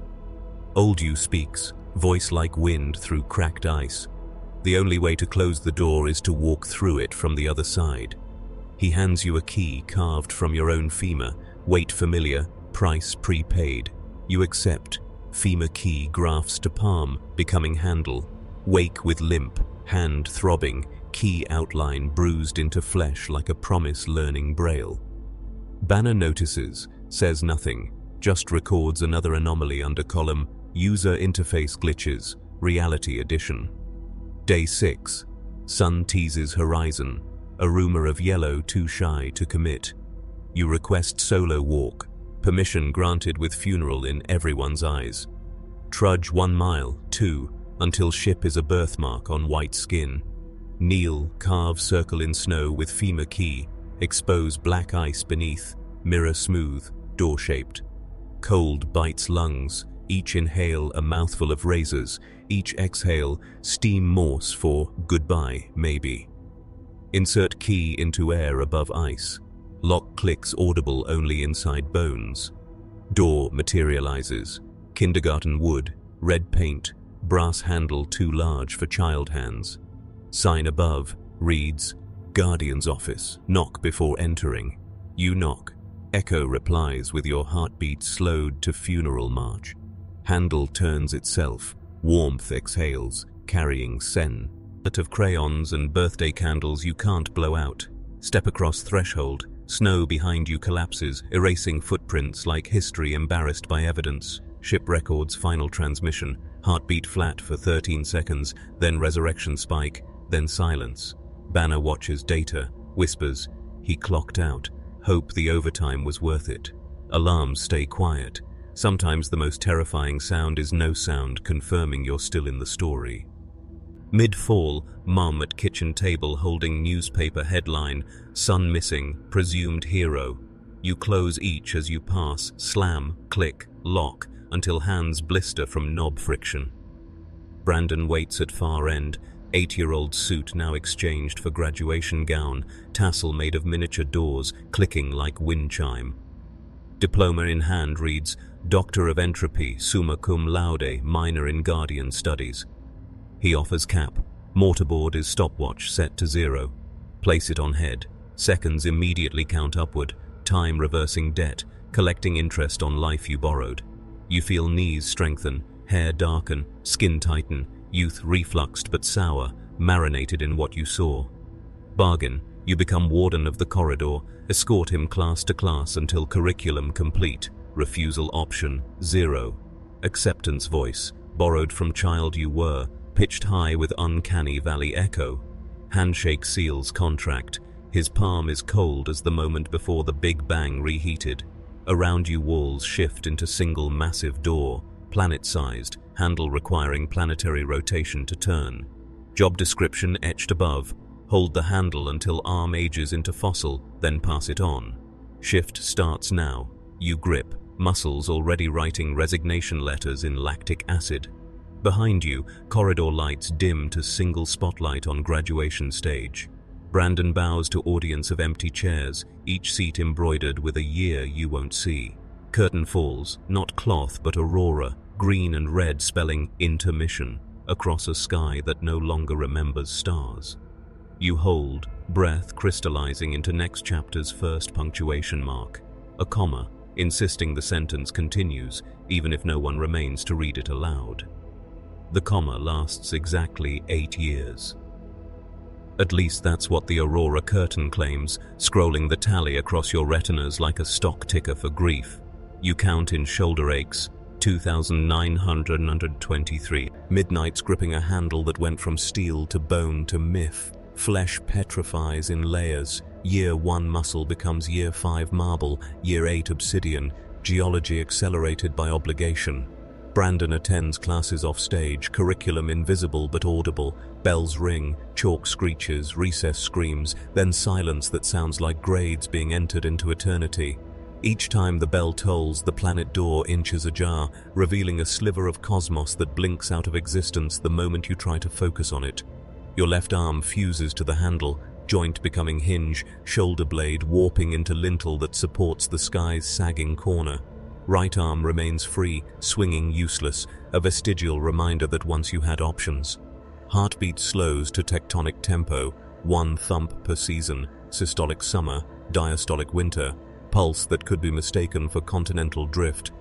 Old you speaks, voice like wind through cracked ice. The only way to close the door is to walk through it from the other side. He hands you a key carved from your own femur, weight familiar, price prepaid. You accept. Femur key grafts to palm, becoming handle. Wake with limp, hand throbbing, key outline bruised into flesh like a promise learning braille. Banner notices, says nothing, just records another anomaly under column User Interface Glitches, Reality Edition. Day 6. Sun teases horizon, a rumor of yellow too shy to commit. You request solo walk, permission granted with funeral in everyone's eyes. Trudge 1 mile, 2, until ship is a birthmark on white skin. Kneel, carve circle in snow with femur key, expose black ice beneath, mirror smooth, door-shaped. Cold bites lungs, each inhale a mouthful of razors, each exhale steam Morse for goodbye, maybe. Insert key into air above ice. Lock clicks audible only inside bones. Door materializes. Kindergarten wood, red paint, brass handle too large for child hands. Sign above reads, Guardian's office, knock before entering. You knock. Echo replies with your heartbeat slowed to funeral march. Handle turns itself, warmth exhales, carrying sen. Of crayons and birthday candles you can't blow out. Step across threshold, snow behind you collapses, erasing footprints like history embarrassed by evidence. Ship records final transmission, heartbeat flat for 13 seconds, then resurrection spike, then silence. Banner watches data, whispers, he clocked out, hope the overtime was worth it. Alarms stay quiet. Sometimes the most terrifying sound is no sound confirming you're still in the story. Mid-fall, mum at kitchen table holding newspaper headline, son missing, presumed hero. You close each as you pass, slam, click, lock, until hands blister from knob friction. Brandon waits at far end, 8-year-old suit now exchanged for graduation gown, tassel made of miniature doors, clicking like wind chime. Diploma in hand reads, Doctor of Entropy, summa cum laude, minor in Guardian Studies. He offers cap. Mortarboard is stopwatch set to 0. Place it on head. Seconds immediately count upward. Time reversing debt, collecting interest on life you borrowed. You feel knees strengthen, hair darken, skin tighten, youth refluxed but sour, marinated in what you saw. Bargain, you become warden of the corridor, escort him class to class until curriculum complete. Refusal option, 0. Acceptance voice, borrowed from child you were, pitched high with uncanny valley echo. Handshake seals contract. His palm is cold as the moment before the Big Bang reheated. Around you walls shift into single massive door, planet-sized, handle requiring planetary rotation to turn. Job description etched above. Hold the handle until arm ages into fossil, then pass it on. Shift starts now. You grip, muscles already writing resignation letters in lactic acid. Behind you, corridor lights dim to single spotlight on graduation stage. Brandon bows to audience of empty chairs, each seat embroidered with a year you won't see. Curtain falls, not cloth but aurora, green and red spelling intermission, across a sky that no longer remembers stars. You hold, breath crystallizing into next chapter's first punctuation mark, a comma, insisting the sentence continues, even if no one remains to read it aloud. The comma lasts exactly 8 years. At least that's what the Aurora curtain claims, scrolling the tally across your retinas like a stock ticker for grief. You count in shoulder aches, 2,923. Midnights gripping a handle that went from steel to bone to myth. Flesh petrifies in layers. Year 1 muscle becomes Year 5 marble, Year 8 obsidian, geology accelerated by obligation. Brandon attends classes off stage, curriculum invisible but audible. Bells ring, chalk screeches, recess screams, then silence that sounds like grades being entered into eternity. Each time the bell tolls, the planet door inches ajar, revealing a sliver of cosmos that blinks out of existence the moment you try to focus on it. Your left arm fuses to the handle, joint becoming hinge, shoulder blade warping into lintel that supports the sky's sagging corner. Right arm remains free, swinging useless, a vestigial reminder that once you had options. Heartbeat slows to tectonic tempo, 1 thump per season, systolic summer, diastolic winter, pulse that could be mistaken for continental drift.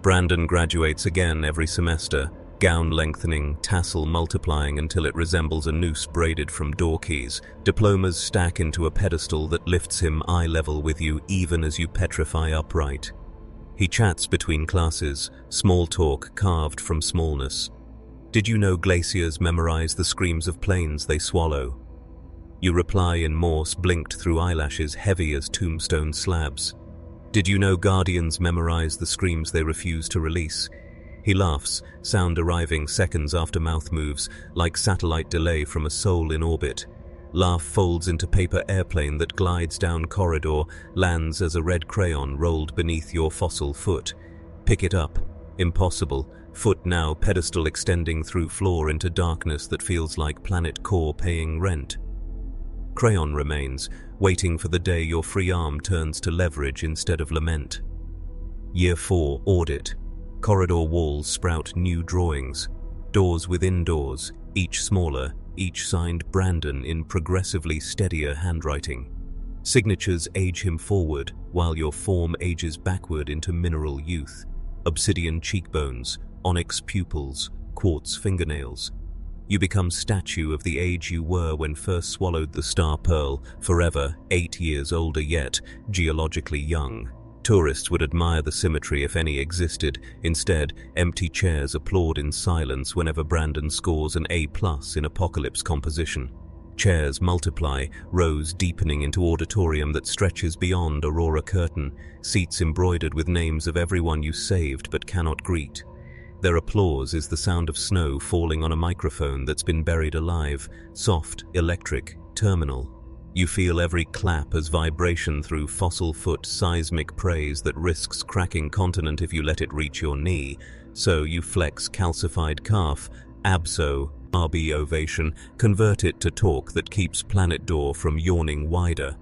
Brandon graduates again every semester, gown lengthening, tassel multiplying until it resembles a noose braided from door keys. Diplomas stack into a pedestal that lifts him eye level with you even as you petrify upright. He chats between classes, small talk carved from smallness. Did you know glaciers memorize the screams of planes they swallow? You reply in Morse blinked through eyelashes heavy as tombstone slabs. Did you know guardians memorize the screams they refuse to release? He laughs, sound arriving seconds after mouth moves, like satellite delay from a soul in orbit. Laugh folds into paper airplane that glides down corridor, lands as a red crayon rolled beneath your fossil foot. Pick it up. Impossible. Foot now, pedestal extending through floor into darkness that feels like planet core paying rent. Crayon remains, waiting for the day your free arm turns to leverage instead of lament. Year 4, audit. Corridor walls sprout new drawings. Doors within doors, each smaller, each signed Brandon in progressively steadier handwriting. Signatures age him forward, while your form ages backward into mineral youth. Obsidian cheekbones, onyx pupils, quartz fingernails. You become statue of the age you were when first swallowed the star pearl, forever 8 years older yet, geologically young. Tourists would admire the symmetry if any existed. Instead, empty chairs applaud in silence whenever Brandon scores an A+ in apocalypse composition. Chairs multiply, rows deepening into auditorium that stretches beyond Aurora curtain, seats embroidered with names of everyone you saved but cannot greet. Their applause is the sound of snow falling on a microphone that's been buried alive, soft, electric, terminal. You feel every clap as vibration through fossil foot seismic praise that risks cracking continent if you let it reach your knee, so you flex calcified calf, abso, RB ovation, convert it to talk that keeps planet door from yawning wider.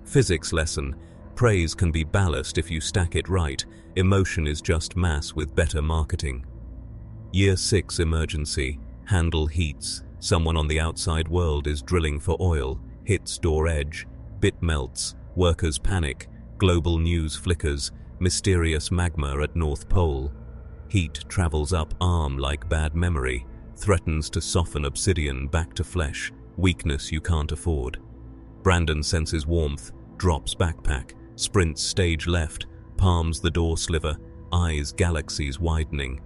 Physics lesson. Praise can be ballast if you stack it right. Emotion is just mass with better marketing. Year 6 emergency. Handle heats. Someone on the outside world is drilling for oil. Hits door edge. Bit melts. Workers panic. Global news flickers. Mysterious magma at North Pole. Heat travels up arm like bad memory. Threatens to soften obsidian back to flesh. Weakness you can't afford. Brandon senses warmth. Drops backpack. Sprints stage left. Palms the door sliver. Eyes galaxies widening.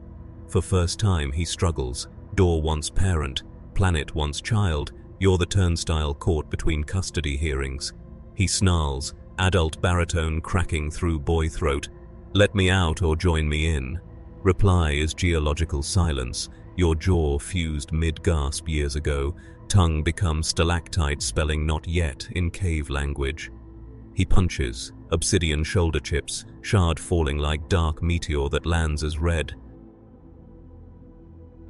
For first time he struggles. Door wants parent. Planet wants child. You're the turnstile caught between custody hearings. He snarls. Adult baritone cracking through boy throat. Let me out or join me in. Reply is geological silence. Your jaw fused mid-gasp years ago. Tongue becomes stalactite spelling not yet in cave language. He punches. Obsidian shoulder chips. Shard falling like dark meteor that lands as red.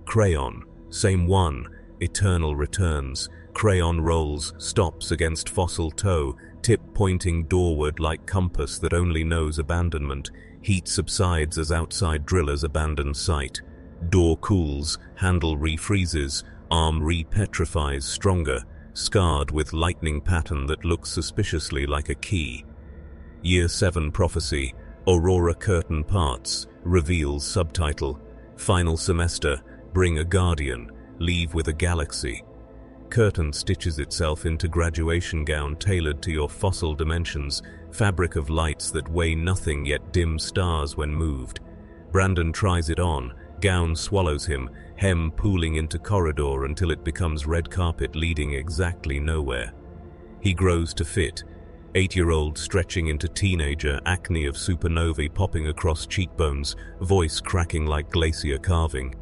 Crayon. Same one. Eternal returns. Crayon rolls. Stops against fossil toe. Tip pointing doorward like compass that only knows abandonment. Heat subsides as outside drillers abandon sight. Door cools, handle refreezes, arm repetrifies stronger, scarred with lightning pattern that looks suspiciously like a key. Year 7 prophecy, Aurora curtain parts, reveals subtitle, final semester, bring a guardian, leave with a galaxy. Curtain stitches itself into graduation gown tailored to your fossil dimensions, fabric of lights that weigh nothing yet dim stars when moved. Brandon tries it on, gown swallows him, hem pooling into corridor until it becomes red carpet leading exactly nowhere. He grows to fit, 8-year-old stretching into teenager, acne of supernovae popping across cheekbones, voice cracking like glacier carving.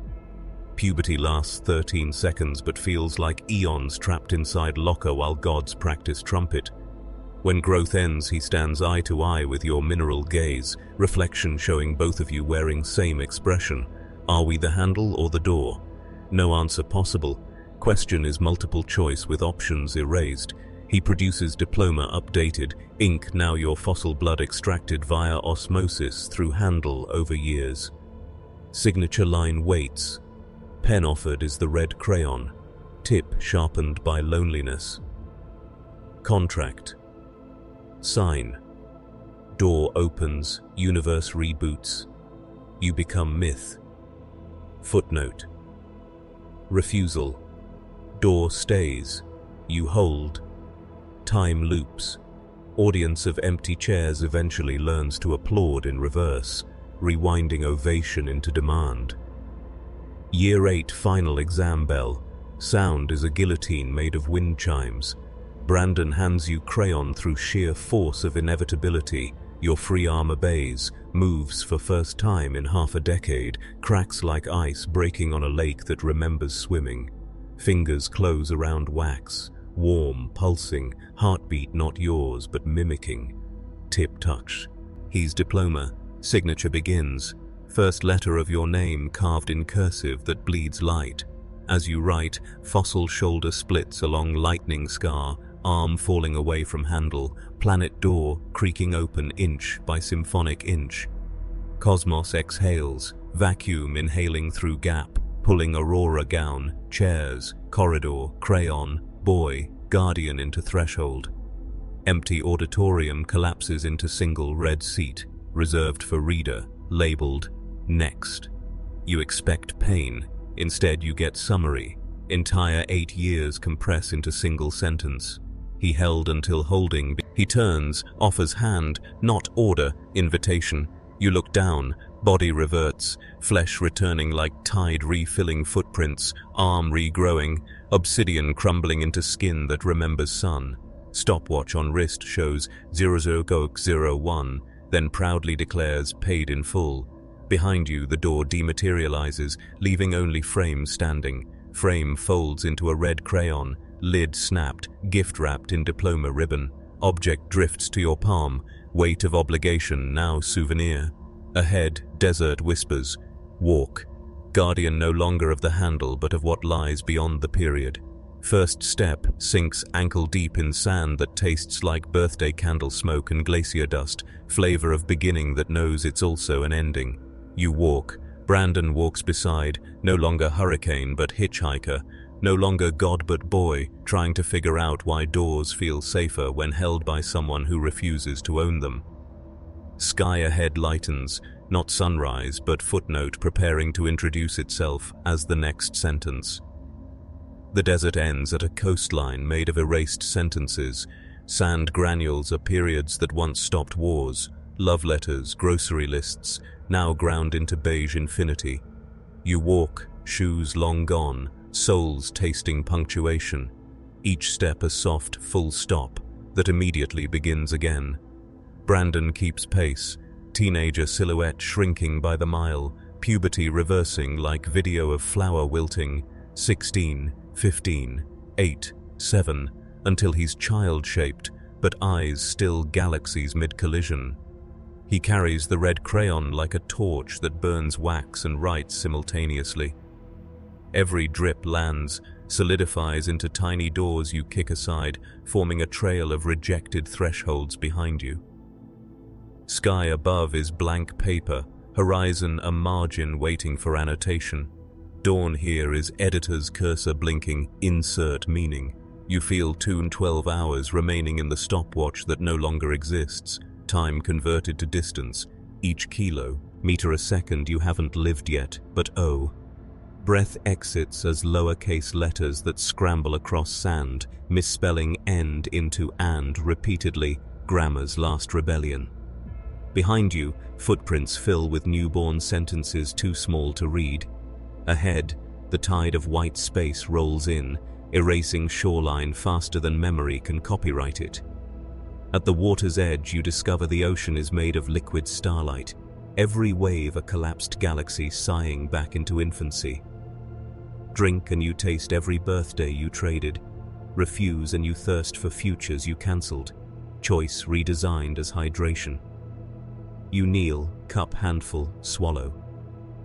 Puberty lasts 13 seconds but feels like eons trapped inside locker while gods practice trumpet. When growth ends, he stands eye to eye with your mineral gaze, reflection showing both of you wearing same expression. Are we the handle or the door? No answer possible. Question is multiple choice with options erased. He produces diploma updated, ink now your fossil blood extracted via osmosis through handle over years. Signature line waits. Pen offered is the red crayon. Tip sharpened by loneliness. Contract. Sign. Door opens, universe reboots. You become myth. Footnote. Refusal. Door stays. You hold. Time loops. Audience of empty chairs eventually learns to applaud in reverse, rewinding ovation into demand. Year 8 final exam bell. Sound is a guillotine made of wind chimes. Brandon hands you crayon through sheer force of inevitability. Your free arm obeys, moves for first time in half a decade, cracks like ice breaking on a lake that remembers swimming. Fingers close around wax, warm, pulsing, heartbeat not yours but mimicking. Tip touch. He's diploma. Signature begins. First letter of your name carved in cursive that bleeds light. As you write, fossil shoulder splits along lightning scar, arm falling away from handle, planet door creaking open inch by symphonic inch. Cosmos exhales, vacuum inhaling through gap, pulling aurora gown, chairs, corridor, crayon, boy, guardian into threshold. Empty auditorium collapses into single red seat, reserved for reader, labeled next. You expect pain, instead you get summary. Entire 8 years compress into single sentence. He held until holding. He turns, offers hand, not order, invitation. You look down, body reverts, flesh returning like tide refilling footprints, arm regrowing, obsidian crumbling into skin that remembers sun. Stopwatch on wrist shows 0001, then proudly declares paid in full. Behind you, the door dematerializes, leaving only frame standing. Frame folds into a red crayon, lid snapped, gift wrapped in diploma ribbon. Object drifts to your palm, weight of obligation now souvenir. Ahead, desert whispers. Walk. Guardian no longer of the handle but of what lies beyond the period. First step sinks ankle deep in sand that tastes like birthday candle smoke and glacier dust, flavor of beginning that knows it's also an ending. You walk. Brandon walks beside, no longer hurricane but hitchhiker, no longer god but boy, trying to figure out why doors feel safer when held by someone who refuses to own them. Sky ahead lightens, not sunrise but footnote preparing to introduce itself as the next sentence. The desert ends at a coastline made of erased sentences. Sand granules are periods that once stopped wars, love letters, grocery lists, now ground into beige infinity. You walk, shoes long gone, soles tasting punctuation. Each step a soft, full stop that immediately begins again. Brandon keeps pace, teenager silhouette shrinking by the mile, puberty reversing like video of flower wilting, 16, 15, 8, 7, until he's child-shaped, but eyes still galaxies mid-collision. He carries the red crayon like a torch that burns wax and writes simultaneously. Every drip lands, solidifies into tiny doors you kick aside, forming a trail of rejected thresholds behind you. Sky above is blank paper, horizon a margin waiting for annotation. Dawn here is editor's cursor blinking, insert meaning. You feel 212 hours remaining in the stopwatch that no longer exists, time converted to distance, each kilo, meter a second you haven't lived yet, but oh. Breath exits as lowercase letters that scramble across sand, misspelling end into and repeatedly, grammar's last rebellion. Behind you, footprints fill with newborn sentences too small to read. Ahead, the tide of white space rolls in, erasing shoreline faster than memory can copyright it. At the water's edge, you discover the ocean is made of liquid starlight, every wave a collapsed galaxy sighing back into infancy. Drink and you taste every birthday you traded. Refuse and you thirst for futures you cancelled. Choice redesigned as hydration. You kneel, cup handful, swallow.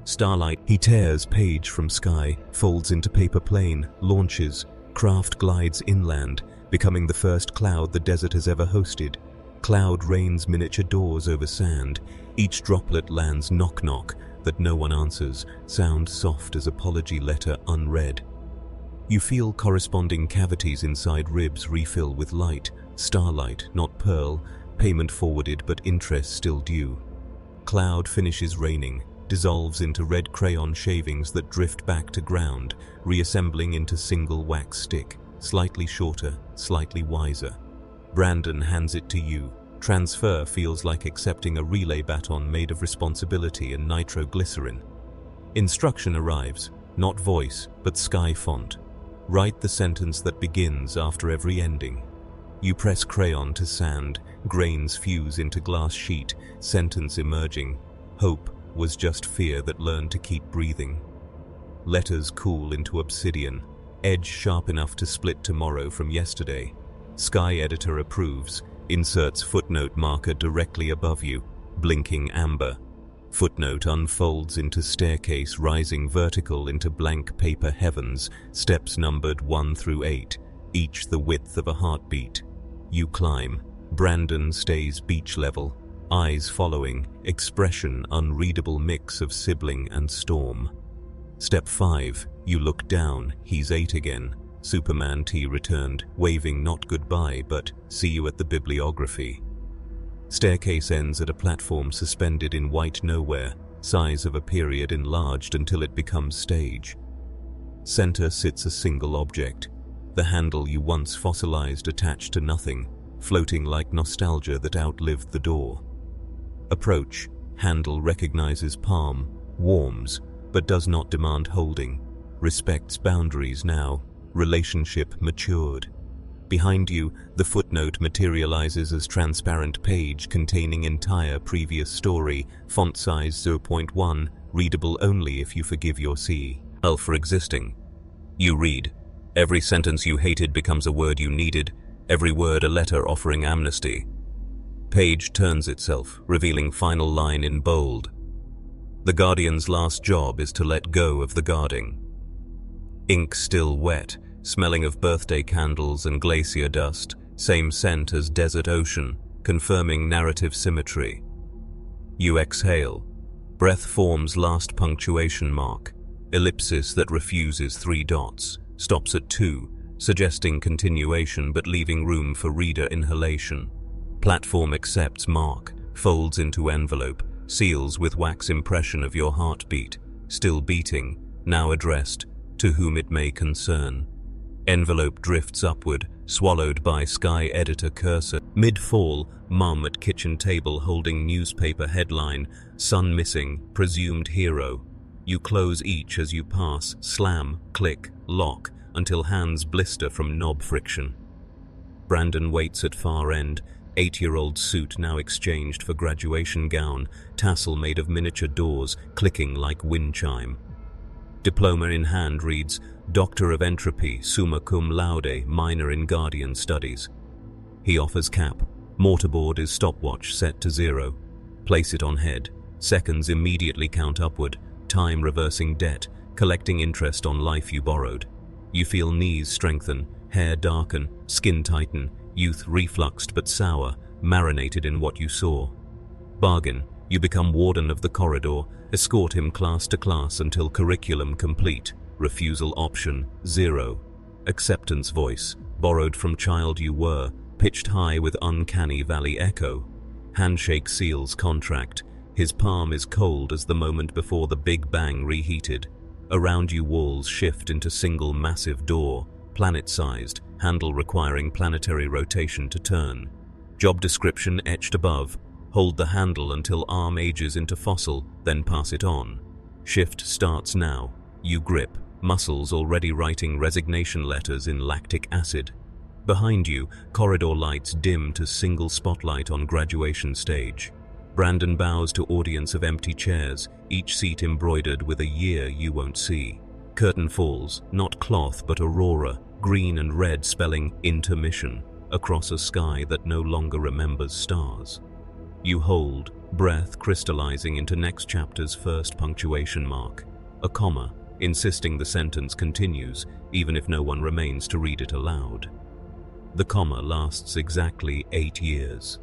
Starlight, he tears page from sky, folds into paper plane, launches, craft glides inland, becoming the first cloud the desert has ever hosted. Cloud rains miniature doors over sand, each droplet lands knock-knock, that no one answers, sound soft as apology letter unread. You feel corresponding cavities inside ribs refill with light, starlight, not pearl, payment forwarded but interest still due. Cloud finishes raining, dissolves into red crayon shavings that drift back to ground, reassembling into single wax stick, slightly shorter, slightly wiser. Brandon hands it to you. Transfer feels like accepting a relay baton made of responsibility and nitroglycerin. Instruction arrives, not voice, but sky font. Write the sentence that begins after every ending. You press crayon to sand, grains fuse into glass sheet, sentence emerging. Hope was just fear that learned to keep breathing. Letters cool into obsidian, edge sharp enough to split tomorrow from yesterday. Sky editor approves, inserts footnote marker directly above you, blinking amber. Footnote unfolds into staircase rising vertical into blank paper heavens, steps numbered 1 through 8, each the width of a heartbeat. You climb. Brandon stays beach level, eyes following, expression unreadable mix of sibling and storm. Step 5, you look down, he's 8 again. Superman T returned, waving not goodbye but see you at the bibliography. Staircase ends at a platform suspended in white nowhere, size of a period enlarged until it becomes stage. Center sits a single object, the handle you once fossilized attached to nothing, floating like nostalgia that outlived the door. Approach, Handle recognizes palm, warms, but does not demand holding. Respects boundaries now. Relationship matured. Behind you, the footnote materializes as transparent page containing entire previous story, font size 0.1, readable only if you forgive your C. L for existing. You read. Every sentence you hated becomes a word you needed, every word a letter offering amnesty. Page turns itself, revealing final line in bold. The Guardian's last job is to let go of the guarding. Ink still wet, smelling of birthday candles and glacier dust, same scent as desert ocean, confirming narrative symmetry. You exhale. Breath forms last punctuation mark, ellipsis that refuses 3 dots, stops at 2, suggesting continuation but leaving room for reader inhalation. Platform accepts mark, folds into envelope, seals with wax impression of your heartbeat, still beating, now addressed, to whom it may concern. Envelope drifts upward, swallowed by sky editor cursor. Mid-fall, mum at kitchen table holding newspaper headline, son missing, presumed hero. You close each as you pass, slam, click, lock, until hands blister from knob friction. Brandon waits at far end, 8-year-old suit now exchanged for graduation gown, tassel made of miniature doors, clicking like wind chime. Diploma in hand reads, Doctor of Entropy, summa cum laude, minor in Guardian Studies. He offers cap. Mortarboard is stopwatch set to 0. Place it on head. Seconds immediately count upward. Time reversing debt, collecting interest on life you borrowed. You feel knees strengthen, hair darken, skin tighten, youth refluxed but sour, marinated in what you saw. Bargain, you become warden of the corridor, escort him class to class until curriculum complete. Refusal option, 0. Acceptance voice, borrowed from child you were, pitched high with uncanny valley echo. Handshake seals contract. His palm is cold as the moment before the Big Bang reheated. Around you walls shift into single massive door, planet-sized, handle requiring planetary rotation to turn. Job description etched above. Hold the handle until arm ages into fossil, then pass it on. Shift starts now. You grip, muscles already writing resignation letters in lactic acid. Behind you, corridor lights dim to single spotlight on graduation stage. Brandon bows to audience of empty chairs, each seat embroidered with a year you won't see. Curtain falls, not cloth but aurora, green and red spelling intermission, across a sky that no longer remembers stars. You hold, breath crystallizing into next chapter's first punctuation mark, a comma, insisting the sentence continues, even if no one remains to read it aloud. The comma lasts exactly 8 years.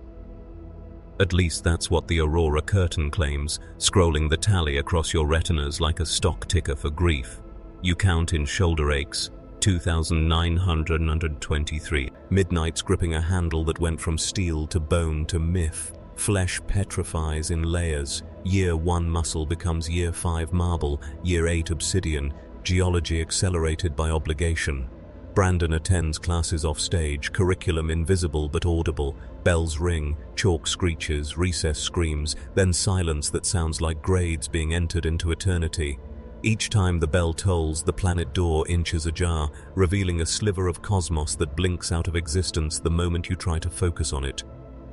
At least that's what the Aurora curtain claims, scrolling the tally across your retinas like a stock ticker for grief. You count in shoulder aches, 2,923. Midnight's gripping a handle that went from steel to bone to myth. Flesh petrifies in layers. Year 1 muscle becomes Year 5 marble, Year 8 obsidian, geology accelerated by obligation. Brandon attends classes off stage, curriculum invisible but audible. Bells ring, chalk screeches, recess screams, then silence that sounds like grades being entered into eternity. Each time the bell tolls, the planet door inches ajar, revealing a sliver of cosmos that blinks out of existence the moment you try to focus on it.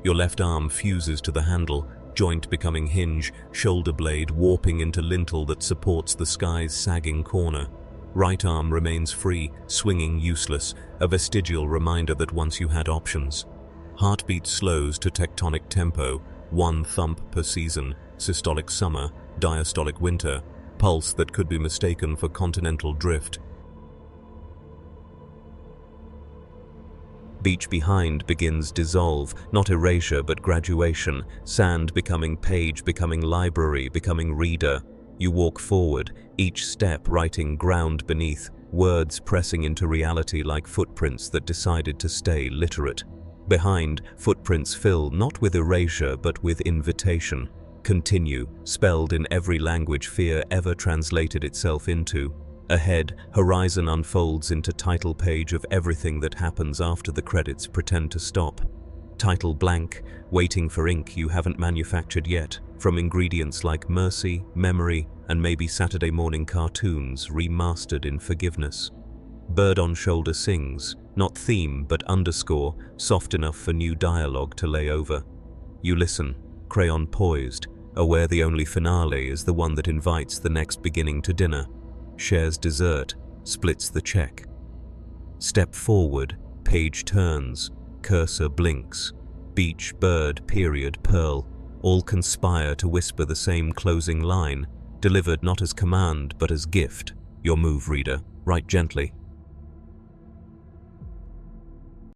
Your left arm fuses to the handle, joint becoming hinge, shoulder blade warping into lintel that supports the sky's sagging corner. Right arm remains free, swinging useless, a vestigial reminder that once you had options. Heartbeat slows to tectonic tempo, 1 thump per season, systolic summer, diastolic winter, pulse that could be mistaken for continental drift. Beach behind begins dissolve, not erasure but graduation, sand becoming page, becoming library, becoming reader. You walk forward, each step writing ground beneath, words pressing into reality like footprints that decided to stay literate. Behind, footprints fill not with erasure but with invitation. Continue, spelled in every language fear ever translated itself into. Ahead, horizon unfolds into title page of everything that happens after the credits pretend to stop. Title blank, waiting for ink you haven't manufactured yet, from ingredients like mercy, memory, and maybe Saturday morning cartoons remastered in forgiveness. Bird on shoulder sings, not theme but underscore, soft enough for new dialogue to lay over. You listen, crayon poised, aware the only finale is the one that invites the next beginning to dinner, shares dessert, splits the check. Step forward, page turns, cursor blinks, beach, bird, period, pearl, all conspire to whisper the same closing line, delivered not as command but as gift. Your move, reader. Write gently.